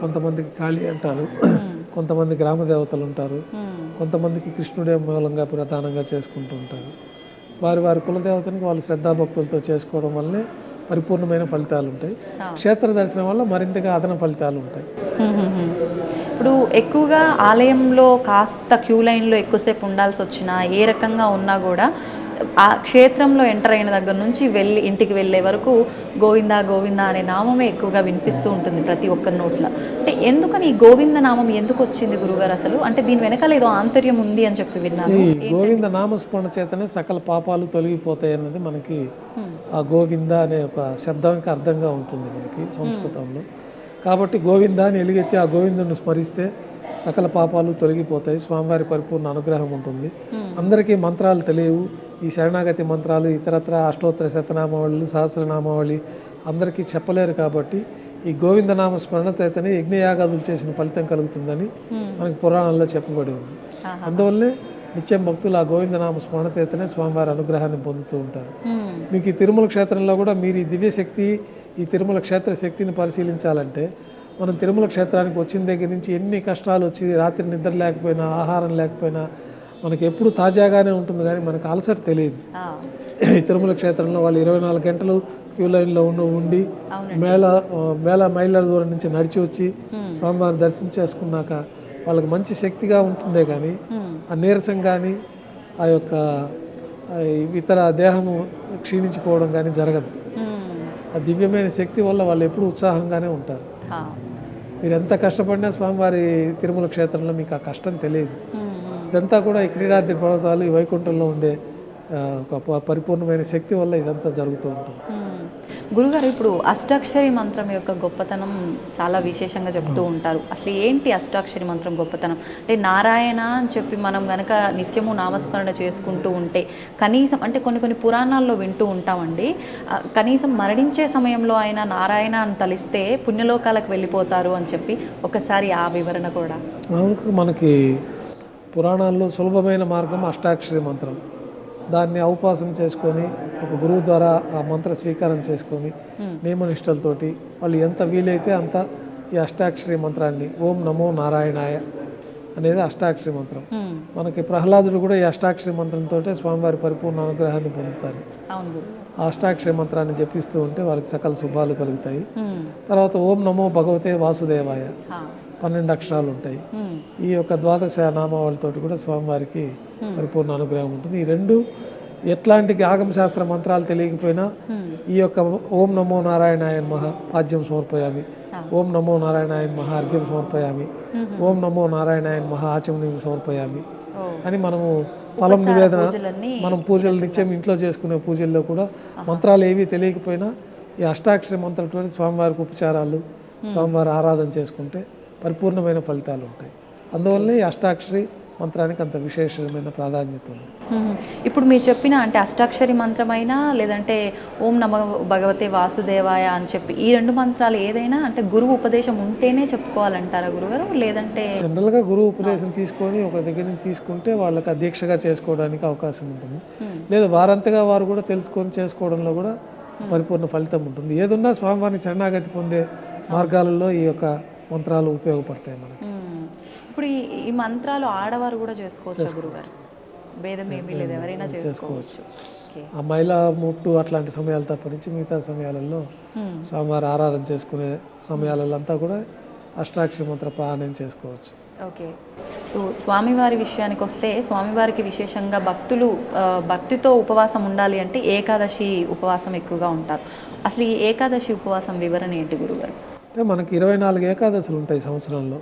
కొంతమందికి కాళీ అంటారు, కొంతమంది గ్రామ దేవతలు ఉంటారు, కొంతమందికి కృష్ణుడే మూలంగా ప్రధానంగా చేసుకుంటూ ఉంటారు. వారి కులదేవతనికి వాళ్ళు శ్రద్ధాభక్తులతో చేసుకోవడం వల్లనే పరిపూర్ణమైన ఫలితాలు ఉంటాయి. క్షేత్ర దర్శనం వల్ల మరింతగా అదన ఫలితాలు ఉంటాయి. ఇప్పుడు ఎక్కువగా ఆలయంలో కాస్త క్యూ లైన్లో ఎక్కువసేపు ఉండాల్సి వచ్చినా, ఏ రకంగా ఉన్నా కూడా ఆ క్షేత్రంలో ఎంటర్ అయిన దగ్గర నుంచి ఇంటికి వెళ్ళే వరకు గోవిందా గోవిందా అనే నామమే ఎక్కువగా వినిపిస్తూ ఉంటుంది ప్రతి ఒక్కరి నోట్ల. అంటే ఎందుకని ఈ గోవింద నామం ఎందుకు వచ్చింది గురుగారు అసలు? అంటే దీని వెనకాల ఏదో ఆంతర్యం ఉంది అని చెప్పి విన్నాను. ఈ గోవింద నామస్మరణ చేతనే సకల పాపాలు తొలగిపోతాయి అన్నది మనకి ఆ గోవింద అనే ఒక శబ్దానికి అర్థంగా ఉంటుంది మనకి సంస్కృతంలో. కాబట్టి గోవింద అని ఎలుగెత్తి ఆ గోవిందుని స్మరిస్తే సకల పాపాలు తొలగిపోతాయి, స్వామివారి పరిపూర్ణ అనుగ్రహం ఉంటుంది. అందరికీ మంత్రాలు తెలియవు. ఈ శరణాగతి మంత్రాలు ఇతరత్ర అష్టోత్తర శతనామావళి, సహస్రనామావళి అందరికీ చెప్పలేరు. కాబట్టి ఈ గోవిందనామ స్మరణ చేతనే యజ్ఞయాగాదులు చేసిన ఫలితం కలుగుతుందని మనకి పురాణాల్లో చెప్పబడి ఉంది. అందువల్లే నిత్యం భక్తులు ఆ గోవిందనామ స్మరణ చేతనే స్వామివారి అనుగ్రహాన్ని పొందుతూ ఉంటారు. మీకు ఈ తిరుమల క్షేత్రంలో కూడా మీరు ఈ దివ్యశక్తి, ఈ తిరుమల క్షేత్ర శక్తిని పరిశీలించాలంటే మనం తిరుమల క్షేత్రానికి వచ్చిన దగ్గర నుంచి ఎన్ని కష్టాలు వచ్చి, రాత్రి నిద్ర లేకపోయినా, ఆహారం లేకపోయినా మనకి ఎప్పుడు తాజాగానే ఉంటుంది, కానీ మనకు అలసట తెలియదు. ఈ తిరుమల క్షేత్రంలో వాళ్ళు 24 గంటలు క్యూ లైన్లో ఉండి వేల మైళ్ళ దూరం నుంచి నడిచి వచ్చి స్వామివారిని దర్శనం చేసుకున్నాక వాళ్ళకి మంచి శక్తిగా ఉంటుందే కానీ ఆ నీరసం కానీ ఆ యొక్క ఇతర దేహము క్షీణించిపోవడం కానీ జరగదు. ఆ దివ్యమైన శక్తి వల్ల వాళ్ళు ఎప్పుడు ఉత్సాహంగానే ఉంటారు. మీరు ఎంత కష్టపడినా స్వామివారి తిరుమల క్షేత్రంలో మీకు ఆ కష్టం తెలియదు. ఇదంతా కూడా ఈ క్రీడాద్రి పర్వతాలు, ఈ వైకుంఠంలో ఉండే ఒక పరిపూర్ణమైన శక్తి వల్ల ఇదంతా జరుగుతూ ఉంటుంది. గురుగారు, ఇప్పుడు అష్టాక్షరి మంత్రం యొక్క గొప్పతనం చాలా విశేషంగా చెప్తూ ఉంటారు. అసలు ఏంటి అష్టాక్షరి మంత్రం గొప్పతనం? అంటే నారాయణ అని చెప్పి మనం గనక నిత్యము నామస్మరణ చేసుకుంటూ ఉంటే కనీసం, అంటే కొన్ని పురాణాల్లో వింటూ ఉంటామండి, కనీసం మరణించే సమయంలో అయినా నారాయణ అని తలిస్తే పుణ్యలోకాలకు వెళ్ళిపోతారు అని చెప్పి, ఒకసారి ఆ వివరణ కూడా. మనకి పురాణాల్లో సులభమైన మార్గం అష్టాక్షరి మంత్రం. దాన్ని ఔపాసన చేసుకొని ఒక గురువు ద్వారా ఆ మంత్ర స్వీకారం చేసుకొని నియమనిష్టలతోటి వాళ్ళు ఎంత వీలైతే అంత ఈ అష్టాక్షరి మంత్రాన్ని ఓం నమో నారాయణాయ అనేది అష్టాక్షరి మంత్రం. హ్మ్. మనకి ప్రహ్లాదుడు కూడా ఈ అష్టాక్షరి మంత్రంతో స్వామివారి పరిపూర్ణ అనుగ్రహాన్ని పొందుతారు. అవును గురు. ఆ అష్టాక్షరి మంత్రాన్ని జపిస్తూ ఉంటే వాళ్ళకి సకల శుభాలు కలుగుతాయి. హ్మ్. తర్వాత ఓం నమో భగవతే వాసుదేవాయ హా. 12 అక్షరాలు ఉంటాయి. హ్మ్. ఈ యొక్క ద్వాదశ నామావళితోటి కూడా స్వామివారికి పరిపూర్ణ అనుగ్రహం ఉంటుంది. ఈ రెండు ఎట్లాంటి ఆగమ శాస్త్ర మంత్రాలు తెలియకపోయినా హ్మ్. ఈ యొక్క ఓం నమో నారాయణాయ నమః పాద్యం సమర్పయామి, ఓం నమో నారాయణాయ నమః అర్ఘ్యం సమర్పయామి, ఓం నమో నారాయణాయ నమః ఆచమనీయం సమర్పయామి ఓ. అని మనము ఫలం నివేదన పూజలన్నీ మనం పూజలు నిత్యం ఇంట్లో చేసుకునే పూజల్లో కూడా మంత్రాలు ఏవి తెలియకపోయినా ఈ అష్టాక్షరి మంత్రాలతో స్వామివారికి ఉపచారాలు స్వామివారి ఆరాధన చేసుకుంటే పరిపూర్ణమైన ఫలితాలు ఉంటాయి. అందువల్లనే ఈ అష్టాక్షరి మంత్రానికి అంత విశేషమైన ప్రాధాన్యత ఉంది. మ్మ్. ఇప్పుడు మీరు చెప్పిన అంటే అష్టాక్షరి మంత్రమైనా లేదంటే ఓం నమ భగవతే వాసుదేవాయ అని చెప్పి ఈ రెండు మంత్రాలు ఏదైనా అంటే గురువు ఉపదేశం ఉంటేనే చెప్పుకోవాలంటారా గురుగారు? లేదంటే జనరల్గా గురువు ఉపదేశం తీసుకొని ఒక దగ్గర నుంచి తీసుకుంటే వాళ్ళకి ఆ దీక్షగా చేసుకోవడానికి అవకాశం ఉంటుంది. లేదా వారంతగా వారు కూడా తెలుసుకొని చేసుకోవడంలో కూడా పరిపూర్ణ ఫలితం ఉంటుంది. ఏదున్నా స్వామివారిని శరణాగతి పొందే మార్గాలలో ఈ యొక్క మంత్రాలు ఉపయోగపడతాయి మనకి. ఇప్పుడు ఈ మంత్రాలు ఆడవారు కూడా చేసుకోవచ్చు గురుగారు? భేదం ఏమీ లేదు, ఎవరైనా చేసుకోవచ్చు. ఓకే. ఆ మహిళా ముట్టు అట్లాంటి సమయాలు తప్పనించి మిగతా సమయాలలో స్వామివారి ఆరాధన చేసుకునే సమయాలలో అంతా కూడా అష్టాక్షరి మంత్ర పారాయణం చేసుకోవచ్చు. ఓకే. స్వామివారి విషయానికి వస్తే స్వామివారికి విశేషంగా భక్తులు భక్తితో ఉపవాసం ఉండాలి అంటే ఏకాదశి ఉపవాసం ఎక్కువగా ఉంటారు. అసలు ఈ ఏకాదశి ఉపవాసం వివరణ ఏంటి గురుగారు? అంటే మనకి 24 ఏకాదశులు ఉంటాయి సంవత్సరంలో.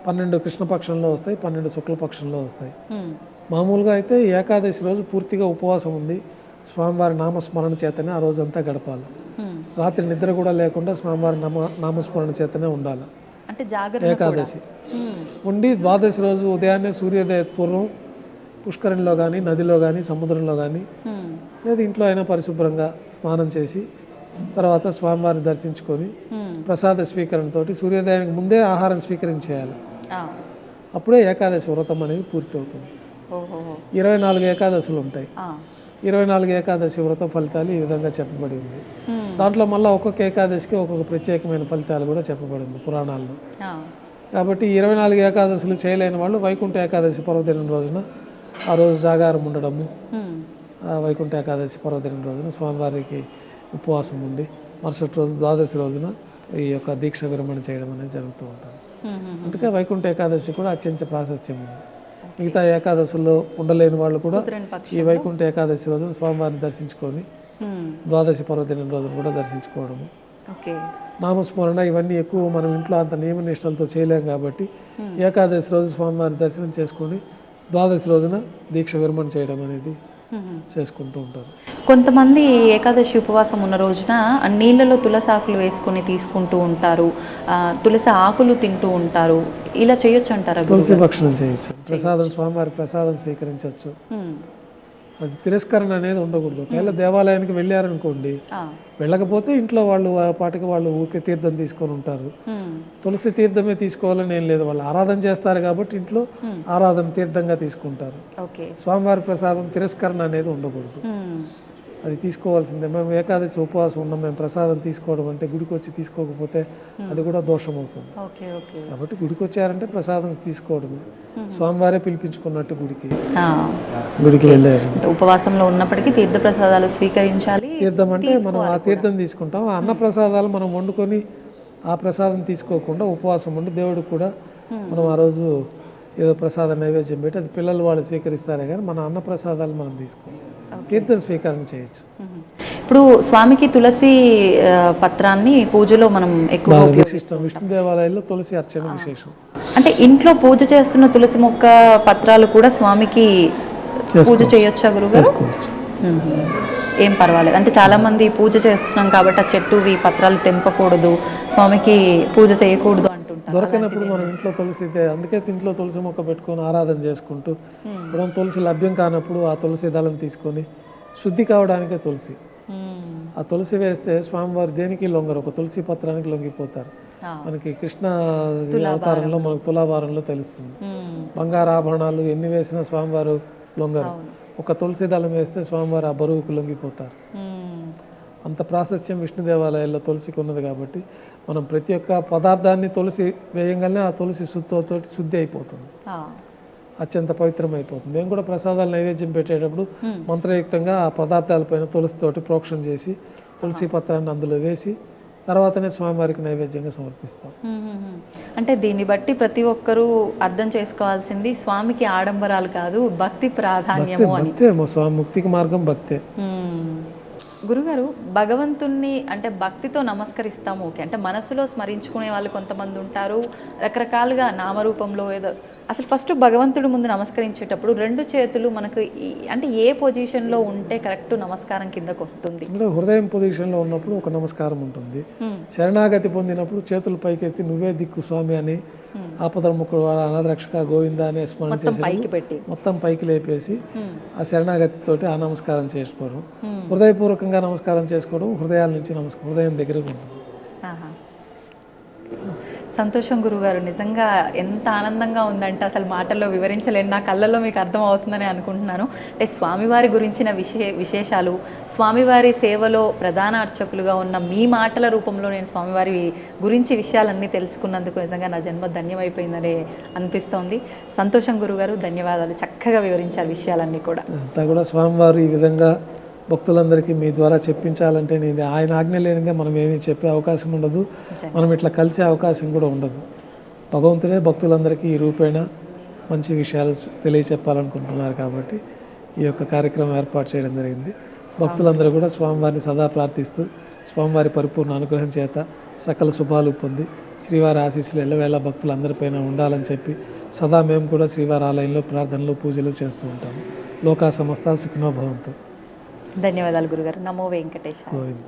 12 కృష్ణపక్షంలో వస్తాయి, 12 శుక్లపక్షంలో వస్తాయి. మామూలుగా అయితే ఏకాదశి రోజు పూర్తిగా ఉపవాసం ఉంది స్వామివారి నామస్మరణ చేతనే ఆ రోజంతా గడపాలి. రాత్రి నిద్ర కూడా లేకుండా స్వామివారి నామస్మరణ చేతనే ఉండాలి. అంటే జాగ్రత్త ఏకాదశి ఉండి ద్వాదశి రోజు ఉదయాన్నే సూర్యోదయ పూర్వం పుష్కరంలో కానీ నదిలో కానీ సముద్రంలో కానీ లేదా ఇంట్లో అయినా పరిశుభ్రంగా స్నానం చేసి తర్వాత స్వామివారిని దర్శించుకొని ప్రసాద స్వీకరణతో సూర్యోదయానికి ముందే ఆహారం స్వీకరించేయాలి. అప్పుడే ఏకాదశి వ్రతం అనేది పూర్తి అవుతుంది. 24 ఏకాదశులు ఉంటాయి. 24 ఏకాదశి వ్రతం ఫలితాలు ఈ విధంగా చెప్పబడి ఉంది. దాంట్లో మళ్ళీ ఒక్కొక్క ఏకాదశికి ఒక్కొక్క ప్రత్యేకమైన ఫలితాలు కూడా చెప్పబడింది పురాణాల్లో. కాబట్టి 24 ఏకాదశులు చేయలేని వాళ్ళు వైకుంఠ ఏకాదశి పర్వదినం రోజున ఆ రోజు జాగారం ఉండడము, వైకుంఠ ఏకాదశి పర్వదినం రోజున స్వామివారికి ఉపవాసం ఉండి మరుసటి రోజు ద్వాదశి రోజున ఈ యొక్క దీక్ష విరమణ చేయడం అనేది జరుగుతూ ఉంటుంది. అందుకే వైకుంఠ ఏకాదశి కూడా అత్యంత ప్రాశస్త్యం ఉంది. మిగతా ఏకాదశుల్లో ఉండలేని వాళ్ళు కూడా ఈ వైకుంఠ ఏకాదశి రోజున స్వామివారిని దర్శించుకొని ద్వాదశి పర్వదినం రోజున కూడా దర్శించుకోవడము, నామస్మరణ ఇవన్నీ ఎక్కువ మనం ఇంట్లో అంత నియమ నిష్టలతో చేయలేం కాబట్టి ఏకాదశి రోజు స్వామివారిని దర్శనం చేసుకొని ద్వాదశి రోజున దీక్ష విరమణ చేయడం అనేది చేసుకుంటూ ఉంటారు. కొంతమంది ఏకాదశి ఉపవాసం ఉన్న రోజున నీళ్ళలో తులసి ఆకులు వేసుకొని తీసుకుంటూ ఉంటారు, తులసి ఆకులు తింటూ ఉంటారు. ఇలా చేయొచ్చు అంటారా? తులసి భక్షణం చేయొచ్చు, ప్రసాదం స్వామివారి ప్రసాదం స్వీకరించవచ్చు. అది తిరస్కరణ అనేది ఉండకూడదు. ఒకవేళ దేవాలయానికి వెళ్ళారనుకోండి, వెళ్ళకపోతే ఇంట్లో వాళ్ళు పాటికి వాళ్ళు ఊరికే తీర్థం తీసుకొని ఉంటారు. తులసి తీర్థమే తీసుకోవాలని ఏం లేదు, వాళ్ళు ఆరాధన చేస్తారు కాబట్టి ఇంట్లో ఆరాధన తీర్థంగా తీసుకుంటారు. స్వామివారి ప్రసాదం తిరస్కరణ అనేది ఉండకూడదు, అది తీసుకోవాల్సిందే. మేము ఏకాదశి ఉపవాసం ఉన్నాం, మేము ప్రసాదం తీసుకోవడం అంటే గుడికి వచ్చి తీసుకోకపోతే అది కూడా దోషం అవుతుంది. కాబట్టి గుడికి వచ్చారంటే ప్రసాదం తీసుకోవడమే, స్వామివారే పిలిపించుకున్నట్టు గుడికి వెళ్ళారు. ఉపవాసంలో ఉన్నప్పటికీ తీర్థ ప్రసాదాలు స్వీకరించాలి. తీర్థం అంటే మనం ఆ తీర్థం తీసుకుంటాం, ఆ అన్న ప్రసాదాలు మనం వండుకొని ఆ ప్రసాదం తీసుకోకుండా ఉపవాసం ఉండి దేవుడికి కూడా మనం ఆ రోజు ఏదో ప్రసాద నైవేద్యం పెట్టి అది పిల్లలు వాళ్ళు స్వీకరిస్తారే కానీ మన అన్న ప్రసాదాలు మనం తీసుకోవాలి, తీర్థం స్వీకరణ చేయొచ్చు. ఇప్పుడు స్వామికి తులసి పత్రాన్ని పూజలో మనం ఎక్కువ విశిష్టం. విష్ణు దేవాలయాల్లో తులసి అర్చన విశేషం. అంటే ఇంట్లో పూజ చేస్తున్న తులసి మొక్క పత్రాలు కూడా స్వామికి పూజ చేయొచ్చా గురుగారు? ఏం పర్వాలేదు అంటే చాలా మంది పూజ చేస్తున్నాం కాబట్టి ఆ చెట్టువి పత్రాలు తెంపకూడదు, స్వామికి పూజ చేయకూడదు అంటుంటారు. దొరకనప్పుడు మనం ఇంట్లో తులసి, అందుకే ఇంట్లో తులసి మొక్క పెట్టుకొని ఆరాధన చేసుకుంటూ ఇప్పుడు తులసి లభ్యం కానప్పుడు ఆ తులసి దళం తీసుకొని శుద్ధి కావడానికే తులసి, ఆ తులసి వేస్తే స్వామివారు దేనికి లొంగరు, ఒక తులసి పత్రానికి లొంగిపోతారు. మనకి కృష్ణ అవతారంలో మనకు తులాభారంలో తెలుస్తుంది. బంగారు ఆభరణాలు ఎన్ని వేసినా స్వామివారు లొంగరు, ఒక తులసి దళం వేస్తే స్వామివారు ఆ బరువుకు లొంగిపోతారు. అంత ప్రాశస్త్యం విష్ణు దేవాలయాల్లో తులసికి ఉన్నది కాబట్టి మనం ప్రతి ఒక్క పదార్థాన్ని తులసి వేయంగానే ఆ తులసి శుద్ధితో శుద్ధి అయిపోతుంది, అత్యంత పవిత్రమైపోతుంది. మేము కూడా ప్రసాదాలు నైవేద్యం పెట్టేటప్పుడు మంత్రయుక్తంగా ఆ పదార్థాలపైన తులసితోటి ప్రోక్షణ చేసి తులసి పత్రాన్ని అందులో వేసి తర్వాతనే స్వామివారికి నైవేద్యంగా సమర్పిస్తాం. అంటే దీన్ని బట్టి ప్రతి ఒక్కరూ అర్థం చేసుకోవాల్సింది స్వామికి ఆడంబరాలు కాదు, భక్తి ప్రాధాన్యము అని. భక్తే స్వామి ముక్తికి మార్గం భక్తే. గురుగారు, భగవంతుణ్ణి అంటే భక్తితో నమస్కరిస్తాము, ఓకే, అంటే మనసులో స్మరించుకునే వాళ్ళు కొంతమంది ఉంటారు, రకరకాలుగా నామరూపంలో ఏదో. అసలు ఫస్ట్ భగవంతుడి ముందు నమస్కరించేటప్పుడు రెండు చేతులు మనకు అంటే ఏ పొజిషన్లో ఉంటే కరెక్ట్ నమస్కారం కిందకు వస్తుంది? అంటే హృదయం పొజిషన్లో ఉన్నప్పుడు ఒక నమస్కారం ఉంటుంది, శరణాగతి పొందినప్పుడు చేతులు పైకెత్తి నువ్వే దిక్కు స్వామి అని, ఆపదల ముక్కుడు అనాథరక్షక గోవింద అనే స్మరణ చేసి మొత్తం పైకి లేపేసి ఆ శరణాగతితోటి ఆ నమస్కారం చేసుకోవడం, హృదయపూర్వకంగా నమస్కారం చేసుకోవడం, హృదయాల నుంచి హృదయం దగ్గరకు ఉంటుంది. సంతోషం గురుగారు, నిజంగా ఎంత ఆనందంగా ఉందంటే అసలు మాటల్లో వివరించలేను, నా కళ్ళల్లో మీకు అర్థం అవుతుందని అనుకుంటున్నాను. అంటే స్వామివారి గురించిన విశేషాలు, స్వామివారి సేవలో ప్రధాన అర్చకులుగా ఉన్న మీ మాటల రూపంలో నేను స్వామివారి గురించి విషయాలన్నీ తెలుసుకున్నందుకు నిజంగా నా జన్మ ధన్యమైపోయిందని అనిపిస్తోంది. సంతోషం గురుగారు, ధన్యవాదాలు, చక్కగా వివరించారు విషయాలన్నీ కూడా. అంతా కూడా స్వామివారు ఈ విధంగా భక్తులందరికీ మీ ద్వారా చెప్పించాలంటే నేను ఆయన ఆజ్ఞ లేనిగా మనం ఏమీ చెప్పే అవకాశం ఉండదు, మనం ఇట్లా కలిసే అవకాశం కూడా ఉండదు. భగవంతుడే భక్తులందరికీ ఈ రూపేణ మంచి విషయాలు తెలియచెప్పాలనుకుంటున్నారు కాబట్టి ఈ యొక్క కార్యక్రమం ఏర్పాటు చేయడం జరిగింది. భక్తులందరూ కూడా స్వామివారిని సదా ప్రార్థిస్తూ స్వామివారి పరిపూర్ణ అనుగ్రహం చేత సకల శుభాలు పొంది శ్రీవారి ఆశీస్సులు ఎల్లవేళ భక్తులందరిపైన ఉండాలని చెప్పి సదా మేము కూడా శ్రీవారి ఆలయంలో ప్రార్థనలు పూజలు చేస్తూ ఉంటాము. లోకా సమస్త సుఖినో భవంతు. ధన్యవాదాలు గురుగారు. నమో వెంకటేశాయ. గోవింద.